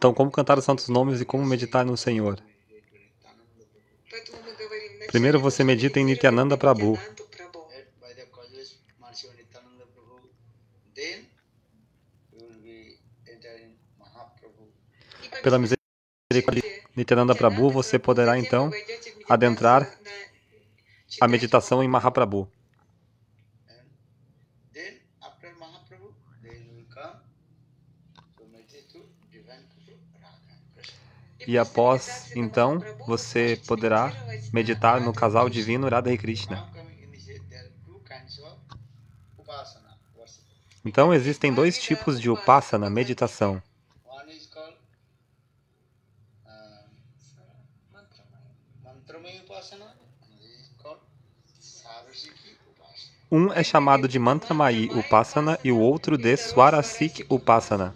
Então, como cantar os santos nomes e como meditar no Senhor? Primeiro você medita em Nityananda Prabhu. Pela misericórdia de Nityananda Prabhu, você poderá então adentrar a meditação em Mahaprabhu. E após, então, você poderá meditar no casal divino Radha e Krishna. Então, existem dois tipos de upasana, meditação. Um é chamado de Mantramayi Upasana e o outro de Swarasik Upasana.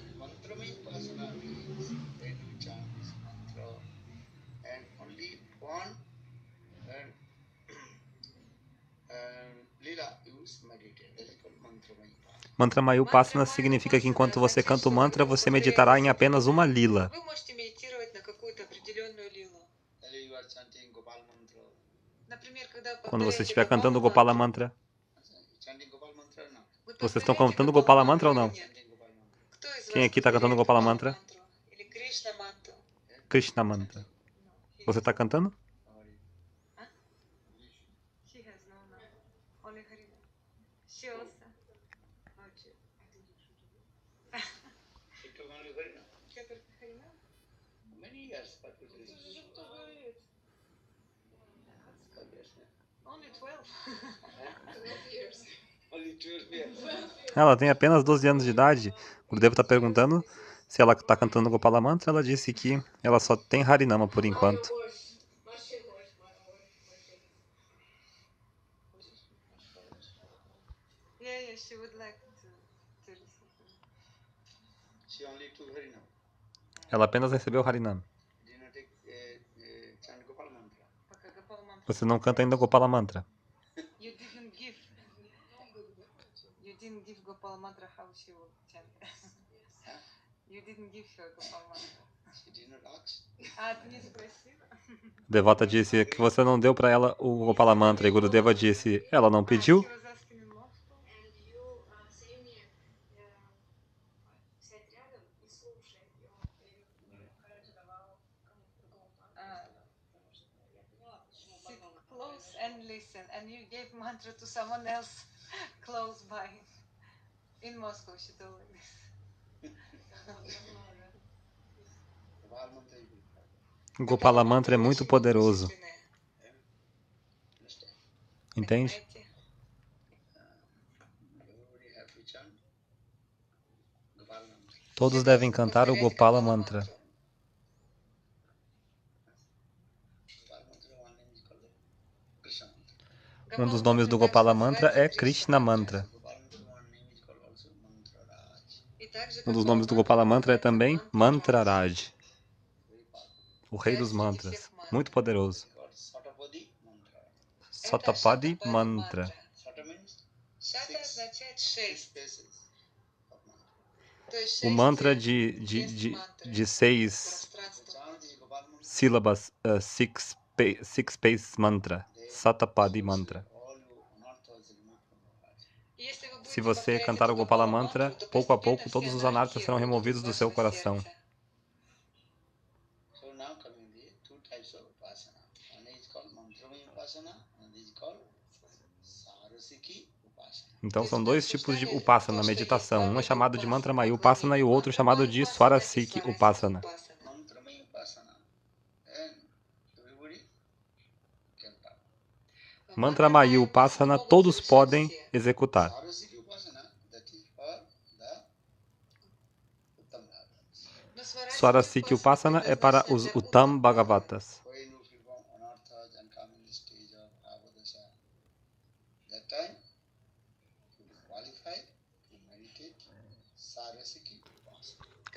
Mantramayi Upasana significa que enquanto você canta o mantra, você meditará em apenas uma lila. Quando você estiver cantando o Gopala Mantra. Vocês estão cantando o Gopala Mantra ou não? Quem aqui está cantando o Gopala Mantra? Krishna Mantra. Você está cantando? Ela tem apenas 12 anos de idade. O Gurudeva está perguntando se ela está cantando Gopala Mantra. Ela disse que ela só tem Harinama por enquanto. Ela apenas recebeu Harinama. Você não canta ainda Gopala Mantra. Devota disse que você não deu para ela o Gopala Mantra. E Gurudeva disse, ela não pediu? O Gopala Mantra é muito poderoso. Entende? Todos devem cantar o Gopala Mantra. Um dos nomes do Gopala Mantra é Krishna Mantra. Um dos nomes do Gopala Mantra é também Mantraraj, o rei dos mantras, muito poderoso. Satapadi Mantra. O mantra de 6 sílabas, six space mantra, Satapadi Mantra. Se você cantar o Gopala Mantra, pouco a pouco todos os anartas serão removidos do seu coração. Então são dois tipos de upasana, meditação. Um é chamado de Mantramayi Upasana e o outro chamado de Swarasiki Upasana. Mantramayi Upasana todos podem executar. Swarasiki Upasana é para os Uttam Bhagavatas.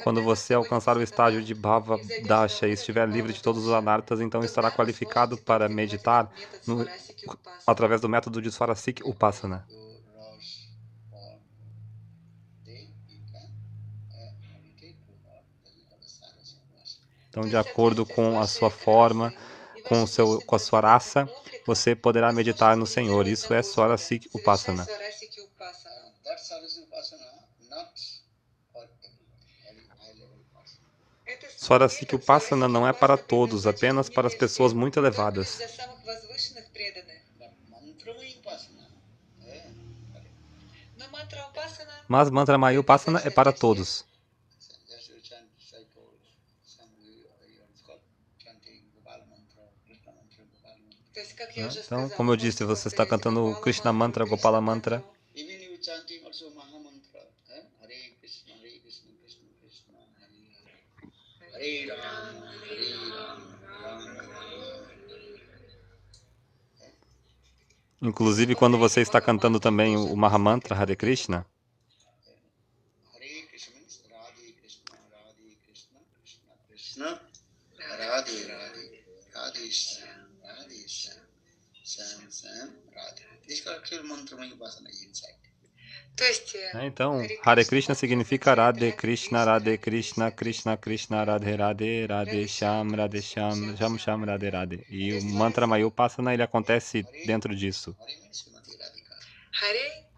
Quando você alcançar o estágio de Bhava Dasha e estiver livre de todos os anartas, então estará qualificado para meditar através do método de Swarasiki Upasana. Então, de acordo com a sua forma, com a sua raça, você poderá meditar no Senhor. Isso é Swarasik Upasana. That Saraswati Upasana not for every high level person. Swarasik Upasana não é para todos, apenas para as pessoas muito elevadas. But Mantramaya Upasana, Mas Mantra Maya Upasana é para todos. just you chant cycle, some it's called chanting Gopal Mantra, Krishna Mantra, Gopal Mantra. Então, como eu disse, você está cantando o Krishna Mantra, Gopala Mantra. Even you chanting also Maha Mantra, Hare Krishna, Krishna Krishna, Hare Rama, Rama Rama. Inclusive, quando você está cantando também o Mahamantra, Hare Krishna, Hare Krishna means Radhe Krishna, Krishna Krishna, Radhe Radhe, Radhe Shyam, Shyam Radhe. This is actual Mantramaya Upasana inside. então, Hare Krishna significa Radhe Krishna, Krishna Krishna, Radhe Radhe, Radhe Shyam, Sham Sham, Radhe Radhe. E o Mantra Maya Upasana, ele acontece dentro disso. Hare means Srimati Radhika.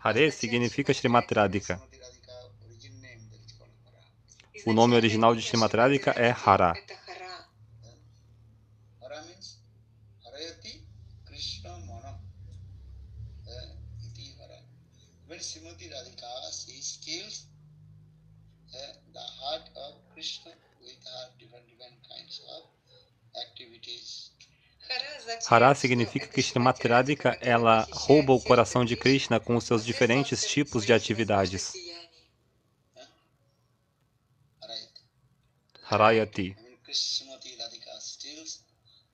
Hare significa Srimati Radhika. Srimati Radhika, origin name that is called Hara. O nome original de Srimati Radhika é Hara. Hara means Harayati Krishna Mana. Iti Hara. When Srimati Radhika, she skills the heart of Krishna with her different kinds of activities. Hara significa que Srimati Radhika, ela rouba o coração de Krishna com os seus diferentes tipos de atividades. Harayati. I mean, Srimati Radhika steals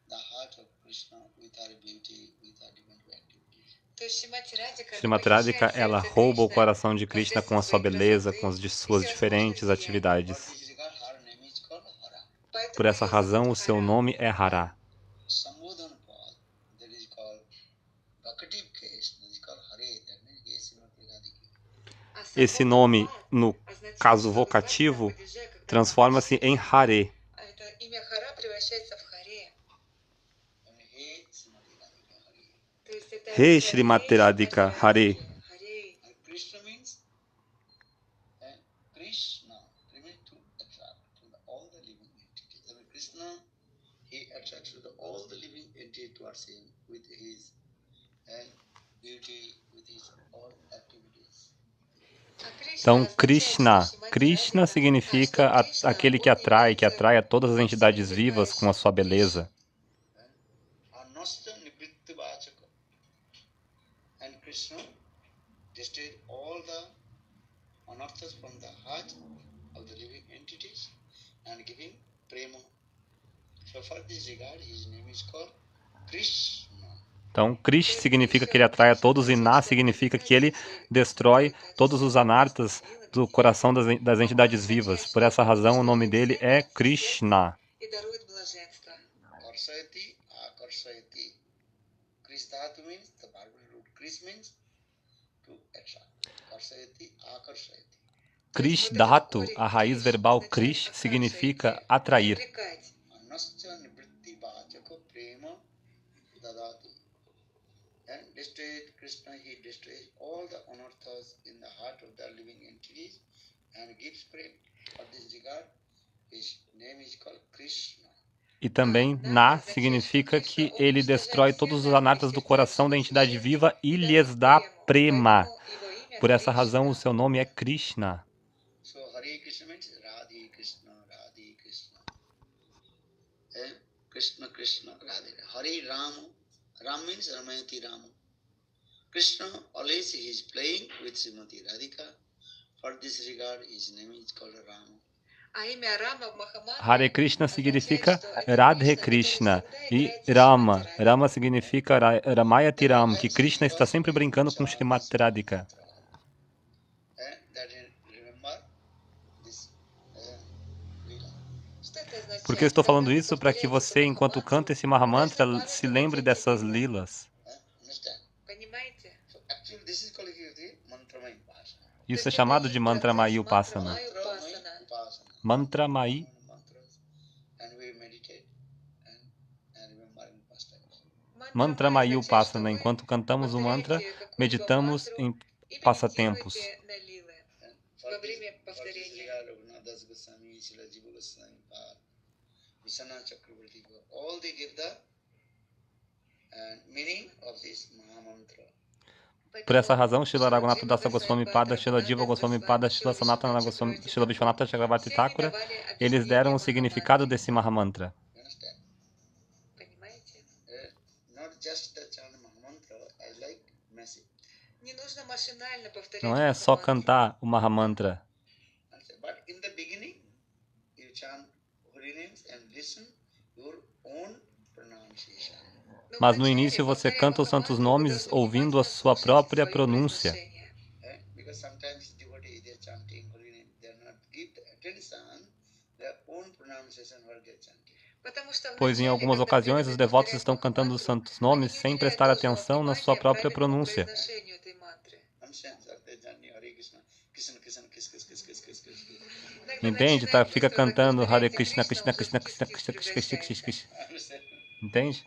the heart of Krishna with her beauty, with her different activities. Srimati Radhika, ela rouba o coração de Krishna com a sua beleza, com as suas diferentes atividades. For this regard, her name is called Hara. Por essa razão, o seu nome é Hara. Sambodhana Pad, that is called vocative case, that is called Hare, that means He Srimati Radhika. Esse nome, no caso vocativo, transforma-se em Hare. And He Srimati Radhika, Hare. He Srimati Radhika, Hare. And Krishna means Krishna, means to attract to all the living entities. I mean, Krishna, he attracts to all the living entities towards him with his beauty, with his all activities. Então, Krishna significa aquele que atrai a todas as entidades vivas com a sua beleza. Anasta Nivritti Vachaka. And Krishna destroyed all the anarthas from the heart of the living entities and giving prema. So for this regard, his name is called Krishna. Então, Krish significa que ele atrai a todos e Na significa que ele destrói todos os anartas do coração das entidades vivas. Por essa razão, o nome dele é Krishna. Karsayati, Akarsayati. Krish Dhatu means, the Bible root Krish means to attract. Karsayati, Akarsayati. Krish Dhatu, a raiz verbal Krish, significa atrair. Anascha Nivritti Vachaka Prema Dadatu. And destroyed Krishna, he destroys all the anarthas in the heart of the living entities and gives prema. For this regard, his name is called Krishna. E também Na significa que ele destrói todos os anartas do coração da entidade viva e lhes dá prema. Por essa razão, o seu nome é Krishna. So Hare Krishna means Radhe Krishna, Radhe Krishna. Krishna Krishna, Radhe. Hare Rama. Ram means Ramayati Rama. Krishna always he is playing with Srimati Radhika. For this regard, his name is called Rama. Hare Krishna significa Radhe Krishna e Rama significa Ramayati Ram, que Krishna está sempre brincando com Srimati Radhika. Por que eu estou falando isso? Para que você, enquanto canta esse Mahamantra, se lembre dessas lilas. Isso é chamado de Mantra Maya Upasana. Mantra Maya. Mantra Maya Upasana. Enquanto cantamos o mantra, meditamos em passatempos. For this Srila Raghunath Das Goswami, Srila Jiva Goswami, Vishwanath Chakravarti, all they give the meaning of this Mahamantra. Por essa razão, Srila Raghunatha Dasa Goswami Pada, Srila Jiva Goswami Pada, Srila Sanatana Goswami, Srila Vishwanatha Chakravarti Thakura, eles deram o significado desse Mahamantra. You understand? Not just the chant Mahamantra, I like message. Não é só cantar o Mahamantra. But in the beginning, you chant holy names and listen your own pronunciation. Mas no início você canta os santos nomes ouvindo a sua própria pronúncia. Because sometimes devotees they are chanting holy name, they are not give the attention their own pronunciation what they are chanting. Pois em algumas ocasiões os devotos estão cantando os santos nomes sem prestar atenção na sua própria pronúncia. Entende? Tá, fica cantando Hare Krishna, Krishna, Krishna, Krishna, Krishna, Krishna, Krishna, Krishna, Krishna. Entende?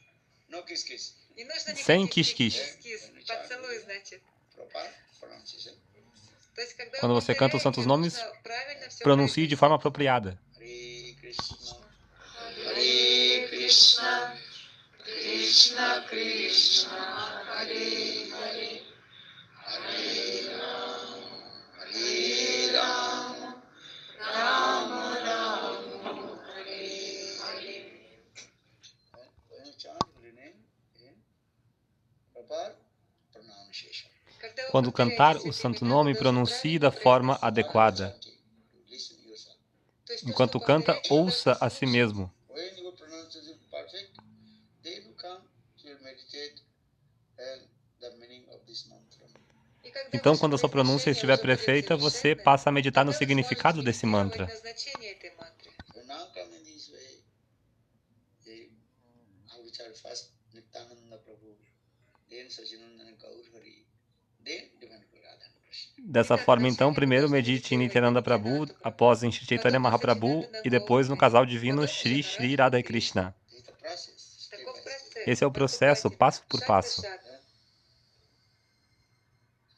Sem kish-kish. Quando você canta os santos nomes, pronuncie de forma apropriada. Hare Krishna, Krishna Krishna, Hare Hare, Hare Rama, Rama Rama, Hare Hare. When you chant holy name in proper pronunciation. Quando cantar o santo nome, pronuncie da forma adequada. Enquanto canta, ouça a si mesmo. When your pronunciation is perfect, then you come to meditate and the meaning of this mantra. Então, quando a sua pronúncia estiver perfeita, você passa a meditar no significado desse mantra. So now come in this way, which are first Nityananda Prabhu, then Sachidananda Gaur Hari, then Divine Radha Krishna. Dessa forma, então, primeiro medite em Nityananda Prabhu, após em Shri Chaitanya Mahaprabhu e depois no casal divino Shri Shri Radha Krishna. This is the process, step by step. Esse é o processo, passo por passo.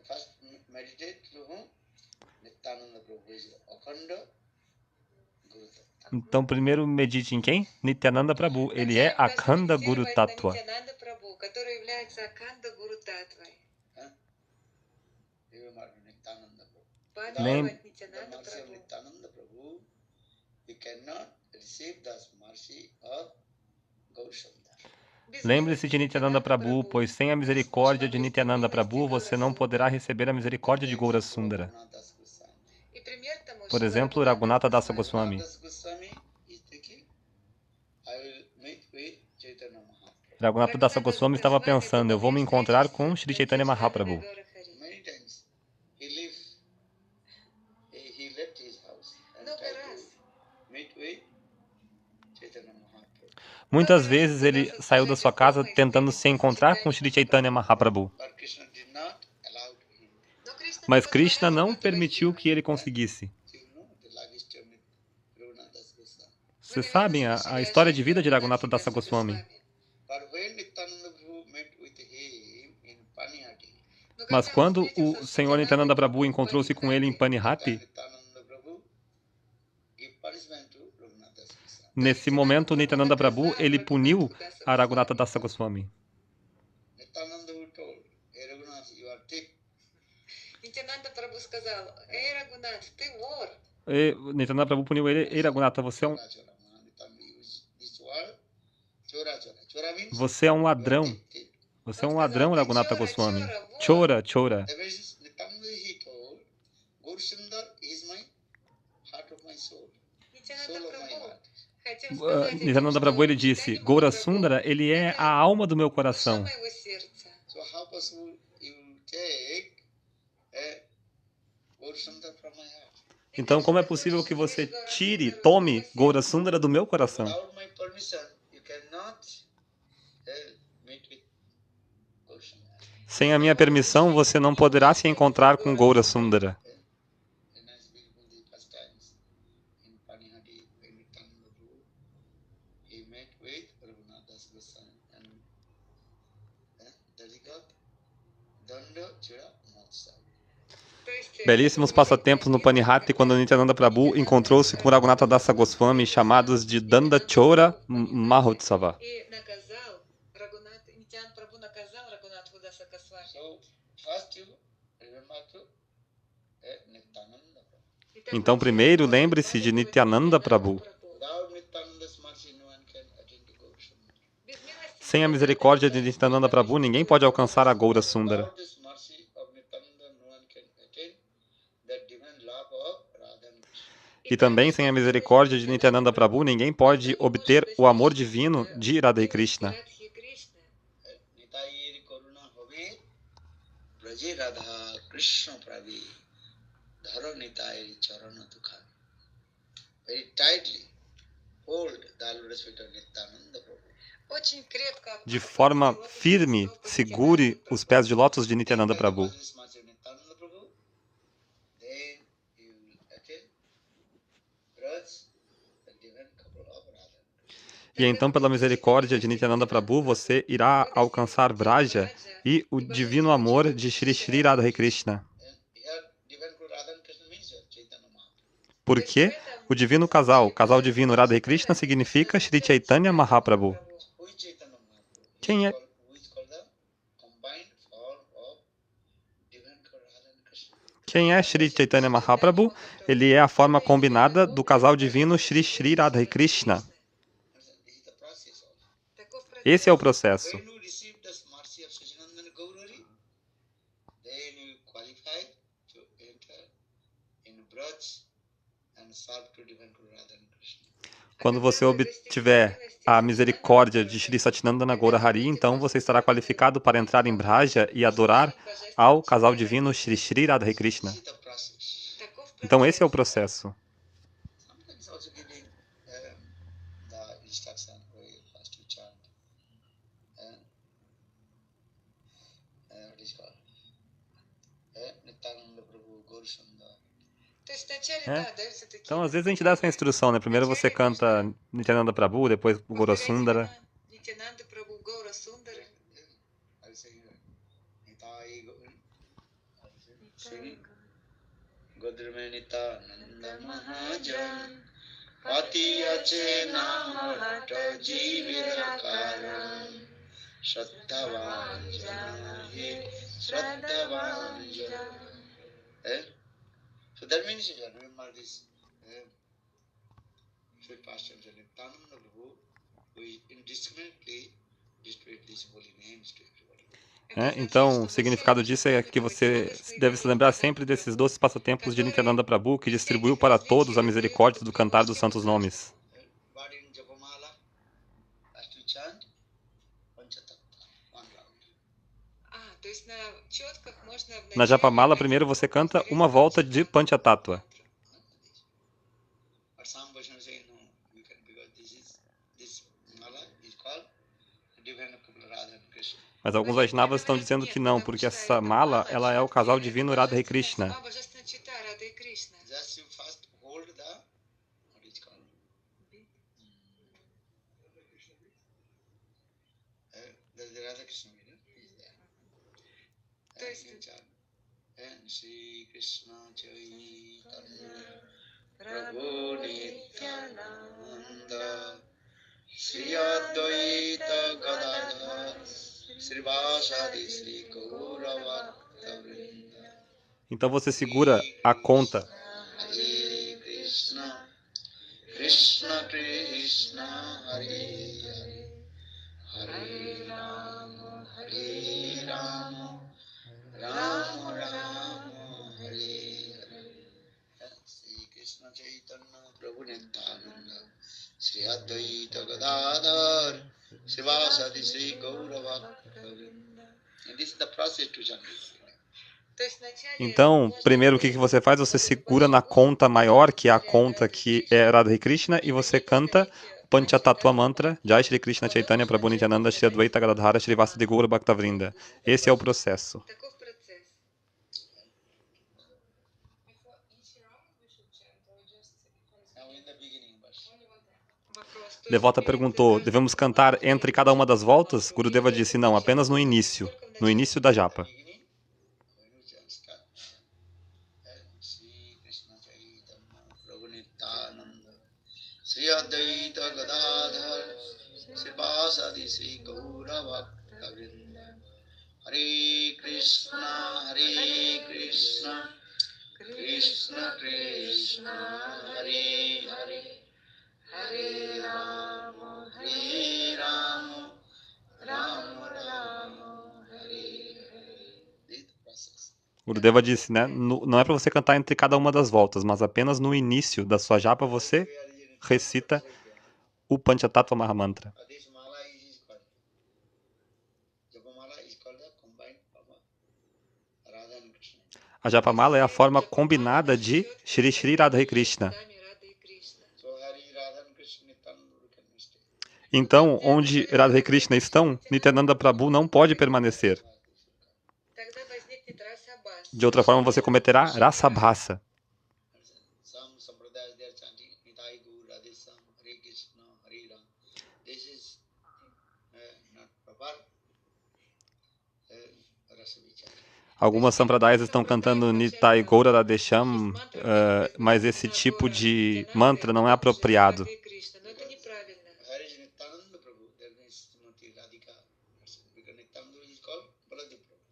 First meditate to whom? Nityananda Prabhu is Akhanda Guru Tattva. Então, primeiro medite em quem? Nityananda Prabhu. Ele é Akhanda Guru Tattva. Remember Nityananda Prabhu. Lem- The mercy of Nityananda Prabhu, you cannot receive the mercy of Gaurasundar. Lembre-se de Nityananda Prabhu, pois sem a misericórdia de Nityananda Prabhu, você não poderá receber a misericórdia de Gaura Sundara. Raghunath Goswami. Por exemplo, Raghunatha Dasa Goswami. Raghunath Goswami is thinking, I will meet with Chaitanya Mahaprabhu. Raghunatha Dasa Goswami estava pensando, eu vou me encontrar com Shri Chaitanya Mahaprabhu. Many times he left his house and tried to meet with Chaitanya Mahaprabhu. Muitas vezes ele saiu da sua casa tentando se encontrar com Shri Chaitanya Mahaprabhu. But Krishna did not allow him. Mas Krishna não permitiu que ele conseguisse. You know the long history of Raghunath Das Goswami. Vocês sabem a história de vida de Raghunatha Dasa Goswami. But when Nityananda Prabhu met with him in Panihati, Mas quando o Senhor Nityananda Prabhu encontrou-se com ele em Panihati, Nityananda Prabhu gave punishment to Raghunath Das Goswami. nesse momento, Nityananda Prabhu, ele puniu a Raghunatha Dasa Goswami. Nityananda Prabhu told, hey Raghunath, you are thief. Нитянанда Прабху сказал: «Эй, Рагунат, ты вор!» E Nityananda Prabhu puniu ele. Ei, Raghunatha, você é um, Nityananda used this word, chora chora. Chora means você é um ladrão. thief. Você é um ladrão, Raghunatha Goswami. Chora, chora. That means Nityananda he told, Gaurasundar is my heart of my soul, soul Нитянанда of my Прабху heart. хотел Uh, сказать Nityananda этим, Prabhu, ele что disse, Нитянанда Gaura Прабху Sundara, ele é a alma do meu душа coração. моего сердца. So how possible you take a Gaurasundar from my heart? Então, como é possível que você tire, tome Gaura Sundara do meu coração? Without my permission, you cannot meet with Gaurasundar. Sem a minha permissão, você não poderá se encontrar com Gaura Sundara. And as beautiful the first times in Panihati, when Nityananda Prabhu, he met with Raghunath Das Goswami and Khanda Chura Mahotsav. То есть, Belíssimos passatempos no Panihati quando Nityananda Prabhu encontrou-se com Raghunatha Dasa Goswami, chamados de Danda Chora Mahotsava. и наказал Рагунат, Нитян Прабху наказал Рагунатху Даса Госвами. So first you remember to Nityananda Prabhu. Então, primeiro, lembre-se de Nityananda Prabhu. Without Nityananda's mercy, no one can attain to Gaura Sundara. Sem a misericórdia de Nityananda Prabhu, ninguém pode alcançar a Gaura Sundara. Without this mercy of Nityananda, no one can attain that divine love of Radha and Krishna. E também, sem a misericórdia de Nityananda Prabhu, ninguém pode obter o amor divino de Radha e Krishna. Nitayir Karuna Bhave Braje Radha Krishna Pravi Dharo Nitayir Charana Dukha. Very tightly hold the lotus feet of Nityananda Prabhu. Очень крепко. De forma firme, segure os pés de lótus de Nityananda Prabhu. This much of Nityananda Prabhu, then you will attain Braj, the divine couple of Radha. E então, pela misericórdia de Nityananda Prabhu, você irá alcançar Vraja e o divino amor de Shri Shri Radha e Krishna. And here divine couple Radha and Krishna means Chaitanya Mahaprabhu. Porque o divino casal, casal divino Radha e Krishna, significa Shri Chaitanya Mahaprabhu. Who is Chaitanya Mahaprabhu? Quem é? Who is called the combined form of divine couple Radha and Krishna. Quem é Shri Chaitanya Mahaprabhu? Ele é a forma combinada do casal divino Shri Shri Radha e Krishna. This is the process of. Таков процесс. Esse é o processo. When you receive the mercy of Sachinandana Gaurari, then you qualify to enter in Braj and serve to divine Guru Radha and Krishna. Quando você obtiver a misericórdia de Shri Satinandana Gaurahari, então você estará qualificado para entrar em Braja e adorar ao casal divino Shri Shri Radha e Krishna. This is the process. Таков Então esse é o processo. Sometimes also giving the instruction where you first to chant. What is called? Nityananda Prabhu Gaur Sundar. То есть вначале, É. да, дается такие. Então às vezes a gente dá essa instrução, né? Primeiro você canta Nityananda Prabhu, depois o Gaura Sundara. Нитянанда Прабху Гаура Сундара. I will say Nitai Sing Godrimanita Nanda Mahajan Pati Ache Namata Jivirakaran Shraddhavan Jana He Shraddhavan Jana. So that means you remember this sweet pastimes of Nityananda Prabhu, who indiscriminately distribute these holy names to everybody. Então, o significado disso é que você deve se lembrar sempre desses doces passatempos de Nityananda Prabhu, que distribuiu para todos a misericórdia do cantar dos santos nomes. But in Japamala, as to chant Panchatattva, one round. А, то есть на четках можно в Na начале Japamala, primeiro você canta uma volta de Panchatattva. But some Vaishnavas say no, you can, because this mala is called divine couple Radha and Krishna. Mas alguns Vaishnavas estão dizendo que não, porque essa mala, ela é o casal divino Radha e Krishna. Сама Божественная Чита, Рада и Кришна. Just you first hold the what is called the Radha Krishna video is there. То есть You chant. And Shri Krishna Chaitanya Prabhu Nityananda Shri Advaita Gadadhar Shri Vasadi Shri Gaura Bhakta Vrinda. Então você segura a conta. Hare Krishna, Krishna Krishna, Hare Hare, Hare Rama, Rama Rama, Hare Hare. Shri Krishna Chaitanya Prabhu Nityananda, Shri Advaita Gadadhar, Shri Vasadi Shri Gaura Bhakta Vrinda. And this is the process to chant. То есть вначале Então, можно primeiro o que você faz? Você segura na conta maior, que é a conta que é Radha e Krishna, e você canta o Panchatattva Mantra, Jai Shri Krishna Chaitanya Prabhu Nityananda Shri Advaita Gadadhara Shri Vasadi Gaura Bhaktavrinda. Esse é o processo. Таков процесс. Now in the beginning verse. Вопрос. То есть Devota perguntou, devemos cantar entre cada uma das voltas? Gurudeva disse, não, apenas no início da japa. Beginning, Sri Advaita Gadadhar Srivasadi Sri Gaura Bhakta Vrinda. Hare Krishna, Krishna Krishna, Hare Hare, Hare Rama, Rama Rama, Hare Hare. This is the process. Gurudeva disse, né? Não é para você cantar entre cada uma das voltas, mas apenas no início da sua japa você recita o Panchatattva Mahamantra. This mala is called Japamala is called the combined form of Radha and Krishna. A Japamala é a forma combinada de Shri Shri Radha Krishna. So Hari Radha and Krishna Nitananda can stay. Então, onde Radha e Krishna estão, Nityananda Prabhu não pode permanecer. Тогда возникнет расабас. De outra forma, você cometerá rasabhasa. Some sampradayas they are chanting Nitai Gaur Radhe Sam Hare Krishna Hare Ram. This is not proper rasa vichara. Algumas sampradayas estão cantando Nitai Gaura Radesham, mas esse tipo de mantra não é apropriado. Hare Krishna, но это неправильно. Hare is Nityananda Prabhu, that means Srimati Radhika. Because Nityananda is called Baladev Prabhu.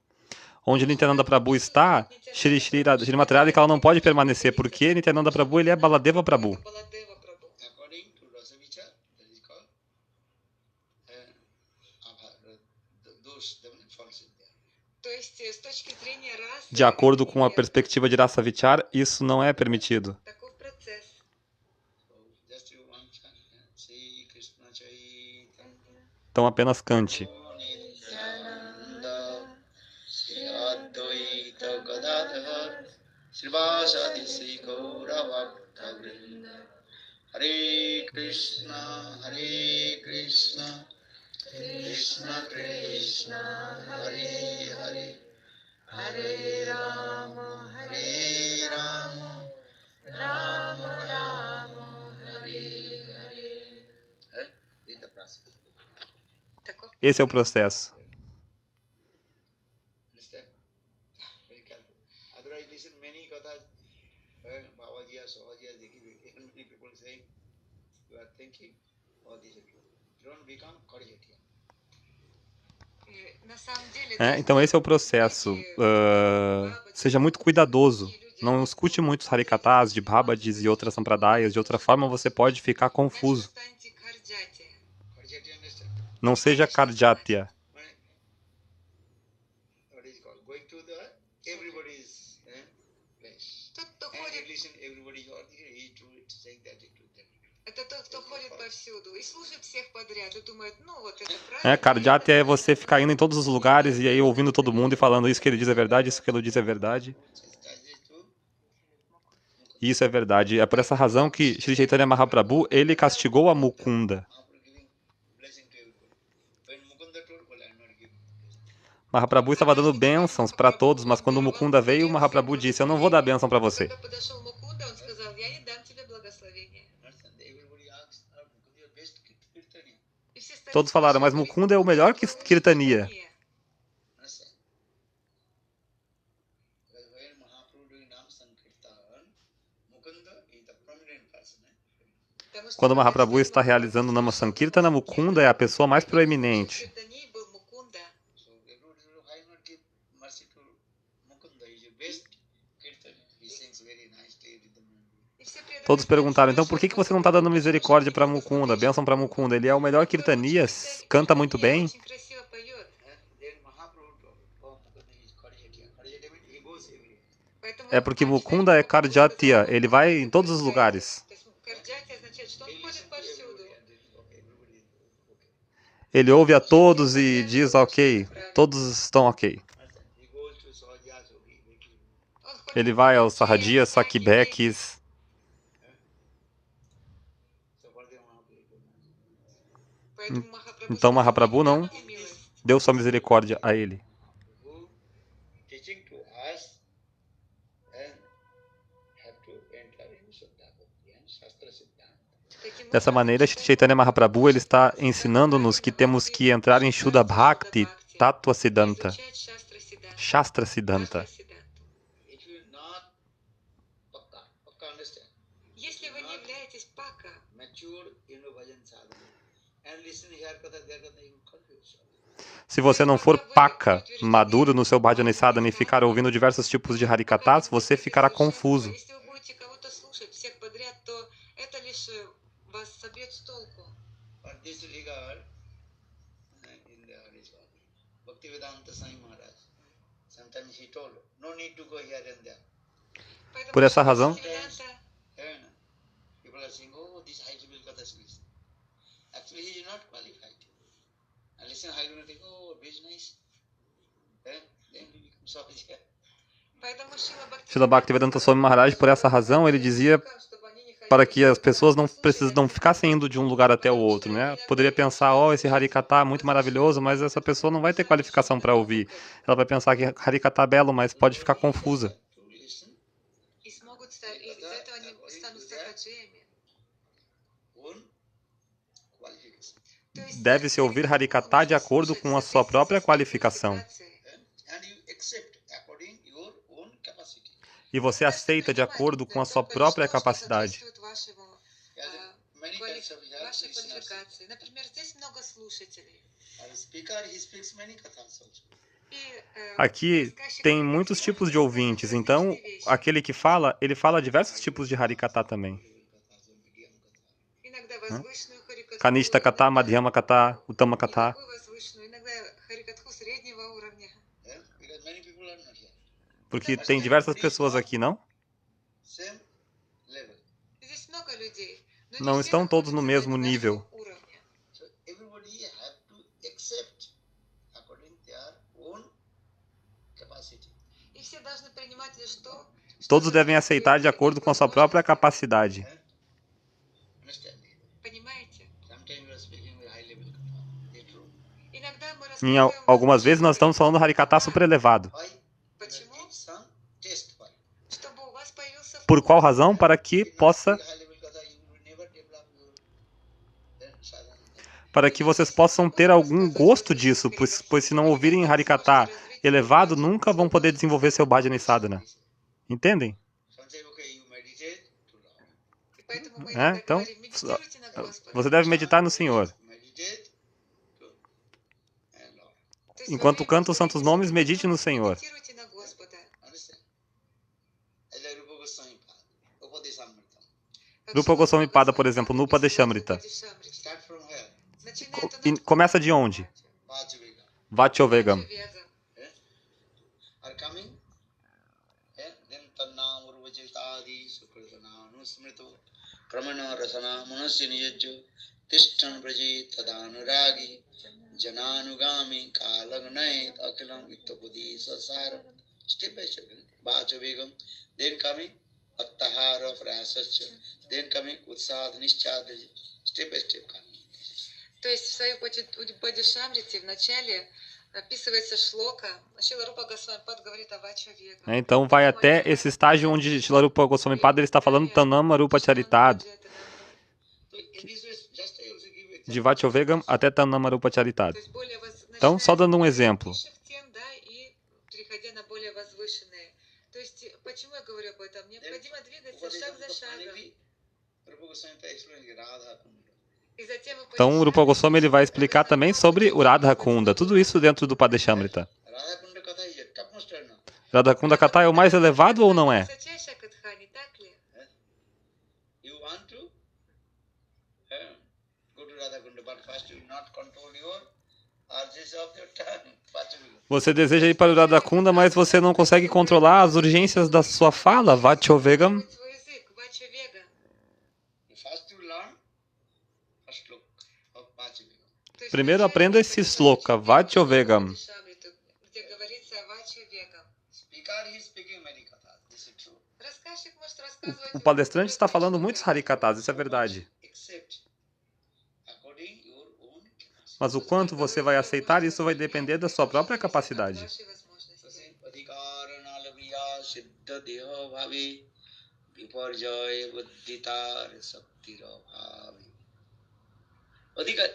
Onde Nityananda Prabhu está, Srimati Radhika ela não pode permanecer, porque Nityananda Prabhu ele é Baladeva Prabhu. Baladeva Prabhu. According to rasa vichara, that is called those definite falls in there. То есть, с точки зрения расы, De acordo com a perspectiva de Rasa Vichar, isso não é permitido. таков процесс. So just you one chant, Sri Krishna Chaitanya. Então apenas cante. Nityananda, Sri Advaita Gadadhar, Srivasadi Sri Gaura Bhakta Vrinda. Hare Krishna, Krishna Krishna, Hare Hare, Hare Rama, Rama Rama, Hare Hare. This is the process. Таков Esse é o processo. Understand? Very careful. Otherwise, listen many kathas. Babajiya, Sahajiya, even many people saying, you are thinking, oh, this is true. You don't become Kariyatiya. на самом деле, Então esse é o processo. Seja muito cuidadoso. Não escute muitos harikatas de Babadis e outras sampradayas. De outra forma, você pode ficar confuso. станьте кардяти. Kariyatiya, understand? Não seja Karjatya. What is it called? Going to the everybody's place. Тот, кто And ходит, you listen, everybody is he do it, saying that he do that. это тот, кто ходит повсюду и слушает всех подряд и думает, ну вот это правильно. Karjatya é você ficar indo em todos os lugares e aí ouvindo todo mundo e falando isso que ele diz é verdade, isso que ele diz é verdade. E isso é verdade. É por essa razão que Sri Chaitanya Mahaprabhu, ele castigou a Mukunda. Mahaprabhu giving blessing to everybody. When Mukunda told, well, I'm not giving blessing. Mahaprabhu estava dando bênçãos para todos, mas quando Mukunda veio, Mahaprabhu disse, eu não vou dar bênção para você. Когда подошел Мукунда, он сказал, я не дам тебе благословения. Understand? Everybody asks, Mukunda, you are best Kirtaniya. И все стали Todos falaram, mas Mukunda é o melhor que Kirtaniya. Understand? Because when Mahaprabhu doing Nam Sankirtan, Mukunda is the prominent person. Потому что Quando когда Mahaprabhu está realizando Nama Sankirtana, Mukunda é a pessoa mais proeminente. Киртани был Мукунда. So everybody said, why not give mercy to Mukunda? He is the best Kirtaniya. He sings very nicely rhythm. И все преданные Todos perguntaram, então спрашивают, por que você não está dando misericórdia para Mukunda, bênção para Mukunda? Ele é o melhor Kirtaniya, canta muito bem. Очень красиво поет. Then Mahaprabhu told, oh, Mukunda is Kariyatiya. Kariyatiya means he goes everywhere. Поэтому É porque мальчик Mukunda é Мукунда Karjatya, сказал, ele vai em todos os lugares. То есть кардяти означает, что он He ходит listens to повсюду. everybody and then, okay, everybody is okay. Ele ouve a todos e diz, ok, todos estão ok. He goes to Sahaja, so he Он ходит Ele vai aos в Sahajiyas, Сахибеки. Sakibekis. so for them Mahaprabhu. Поэтому Махапрабху Então сказал, Mahaprabhu não «Имейте милость». deu sua misericórdia a ele. Who teaching to us and have to enter in Shuddha Bhakti and Shastra Siddhanta. Таким Dessa образом, maneira, Shri Chaitanya Mahaprabhu ele está ensinando-nos que temos que entrar em Shuddha Bhakti, Tattva Siddhanta, изучать Шастра Сиданта. Shastra Siddhanta. Шастра Сиданта. If you not Pakka understand, Если вы не являетесь пака, matured in your bhajan sadhana and listen here katha there katha, you confuse. Se você não for paka, maduro no seu bhajana sadhana e ficar ouvindo diversos tipos de harikatas, você ficará confuso. Если вы будете кого-то слушать всех подряд, то это лишь вас собьет с толку. But this regard in the Bhaktivedanta Swami Maharaj, sometimes he told, no need to go here and there. Por essa razão, People are saying, oh, this high level katha is listen. Actually, he is not qualified. And listen, high level, think, oh, very nice. Then he becomes officer. Srila Bhaktivedanta Swami Maharaj, por essa razão, ele dizia para que as pessoas não ficassem indo de um lugar até o outro, né? Poderia pensar, oh, esse Harikata é muito maravilhoso, mas essa pessoa não vai ter qualificação para ouvir. Ela vai pensar que Harikata é belo, mas pode ficar confusa. Deve-se ouvir Harikata de acordo com a sua própria qualificação. E você aceita de acordo com a sua própria capacidade. Aqui tem muitos tipos de ouvintes, então aquele que fala, ele fala diversos tipos de Harikata também. Kanishta Kata, Madhyama Kata, Uttama Kata. Porque tem diversas pessoas aqui, não? Não estão todos no mesmo nível. Todos devem aceitar de acordo com a sua própria capacidade. Em algumas vezes nós estamos falando do Harikata super elevado. Por qual razão? Para que vocês possam ter algum gosto disso, pois se não ouvirem Harikata elevado, nunca vão poder desenvolver seu bhajana e sadhana. Entendem? Então, você deve meditar no Senhor. Enquanto canta os santos nomes, medite no Senhor. Rupa Goswami Pada, por exemplo, no Upadeshamrita. Começa de onde? Vachovegam. Jananugami Kalagnait Akilam Ittapudi Sasara. Step by step. Vachovegam. Then coming Attahara Prasascha. Then coming Utsad Nishchadaji. Step by step coming. То есть в своей Бодишамрите в начале описывается шлока. Шрила Рупа Госвами Пад говорит о Вачавега. Então vai até esse estágio onde Srila Rupa Goswami Pada ele está falando Tanama Rupa Charitad. De Vachovegam até Tanama Rupa Charitad. Então, só dando um exemplo. Então, o Rupa Goswami ele vai explicar também sobre o Radha Kunda. Tudo isso dentro do Padeshamrita. Radha Kunda Kata é o mais elevado ou não é? Você deseja ir para o Radha Kunda, mas você não consegue controlar as urgências da sua fala. Vachovegam. Primeiro aprenda esse sloka, Vachovegam. O palestrante está falando muitos harikatas, isso é verdade. Mas o quanto você vai aceitar, isso vai depender da sua própria capacidade.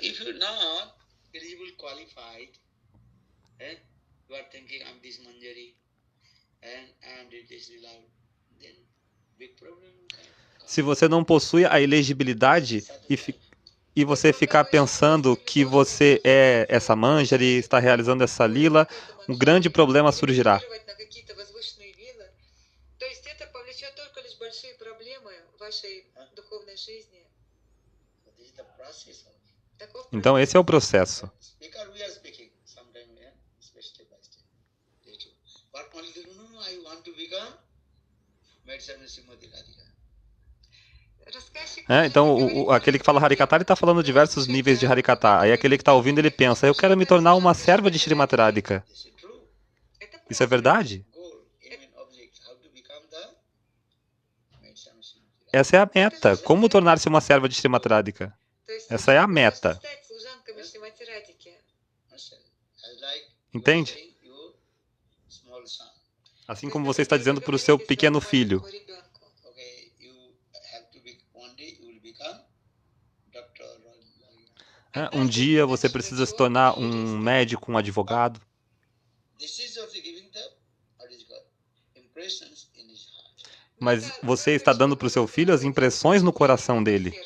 If you're not eligible, qualified, you are thinking I'm this manjari and it is allowed, then big problem. Se você não possui a elegibilidade e você ficar pensando que você é essa Manjari, está realizando essa lila, um grande problema surgirá. То есть это повлечет только лишь большие проблемы в вашей духовной жизни. This is the process of Таков Então esse é o processo. because we are speaking sometimes step by step. But only no, I want to become Madhya Srimati Radhika. Рассказчик Então, говорит, aquele que fala Harikata, ele está falando diversos níveis de Harikata. Aí aquele que está ouvindo, ele pensa, eu quero me tornar uma serva de Srimati Radhika. This is true. это Isso é просто. verdade? Goal, aim and object, how to become the Madhya Srimati Radhika. Essa é a meta. Como tornar-se uma serva de Srimati Radhika? То есть Essa é a вы meta. должны стать служанками Шримати Радхики. Understand? As like Entende? you are saying your small son. Assim como você está dizendo para o seu pequeno filho. Okay, you have to be one day you will become doctor or lawyer. Um dia você precisa se tornar um médico, um advogado. This is of the giving the what is called impressions in his heart. Mas você está dando para o seu filho as impressões no coração dele. Okay?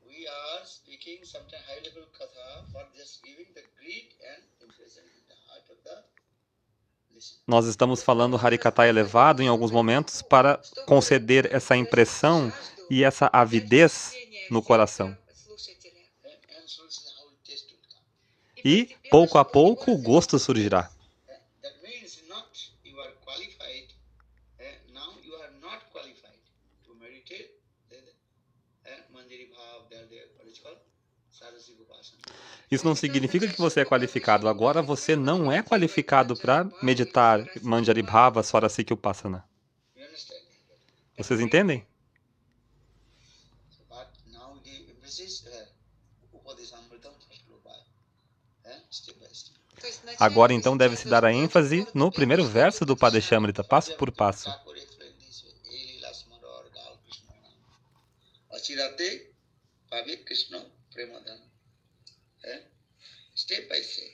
We are speaking sometimes high level katha for just giving the greed and impression in the heart of the listener. Nós estamos falando Harikata elevado em alguns momentos para conceder essa impressão e essa avidez no coração. And so this is how the taste will come. E, pouco a pouco, o gosto surgirá. That means not you are qualified. Now you are not qualified to meditate. Manjari Bhav, what is called? Sarasika Upasana. Isso não significa que você é qualificado. Agora você não é qualificado para meditar Manjari Bhava, Swarasika Upasana. You understand? Vocês entendem? But now the emphasis Upadesamritam Shloka. Step by step. Agora então deve-se dar a ênfase no primeiro verso do Padeshamrita, passo por passo. Thakur explained this way. Eli Lasmar or Gal Krishna. Achirate Pavi Krishna Premadan. Step by step.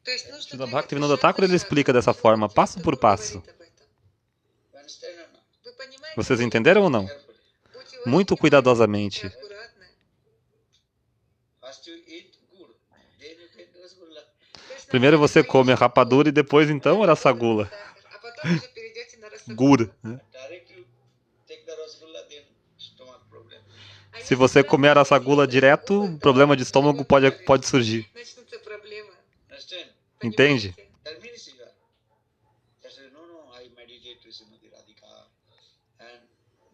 То есть нужно Srila двигаться Bhaktivinoda шаг Thakur за ele шагом. explica dessa forma, passo por passo. Говорит об этом. You understand or not? Вы понимаете? Vocês entenderam ou não? Carefully. Будьте очень Muito внимательны и cuidadosamente. аккуратны. First you eat good, then you take rasgulla. То есть Primeiro сначала você вы come a поедите rapadura e depois então a rasagula. сахар, а потом уже перейдете на рассагулу. Gur. Né? Direct you take the rasgulla, then stomach problem. А Se если você сразу comer a съесть rassagula direto, рассагулу, problema de estômago то pode surgir. начнутся проблемы. Understand? Entende? Понимаете? That means you are. That says, no, I meditate to Srimati Radhika and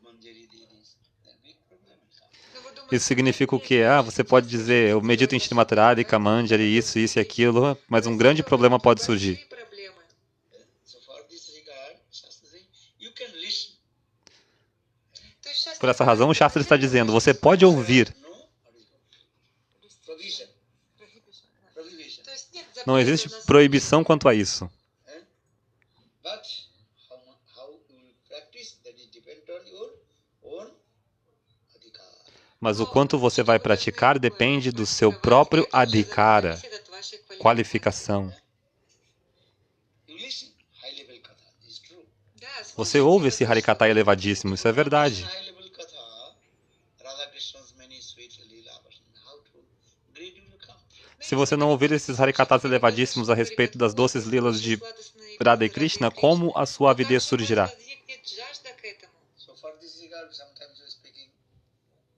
Manjari Devis. Then big problem will come. Ну, вы думаете, Isso significa o quê? Você pode dizer, eu medito em Srimati Radhika, Manjari, isso e aquilo, mas um grande problema pode surgir. большие проблемы. So for this regard, Shastra says, you can listen. То есть сейчас Por essa razão, o Shastra está dizendo, você pode ouvir. No, what is called? Provision. Prohibition. То есть нет Não запрета existe на proibição quanto a isso. But how you will practice, that is depend on your own adhikar. Mas o quanto você vai praticar depende do seu próprio adhikara, qualificação. You listen, high level katha, is true. Você ouve esse Harikata elevadíssimo, isso é verdade. High level katha, Radha Krishna's many sweet lila, how to greed will come. Se você não ouvir esses Harikatas elevadíssimos a respeito das doces lilas de Radha e Krishna, como a sua avidez surgirá? So for this regard, sometimes we are speaking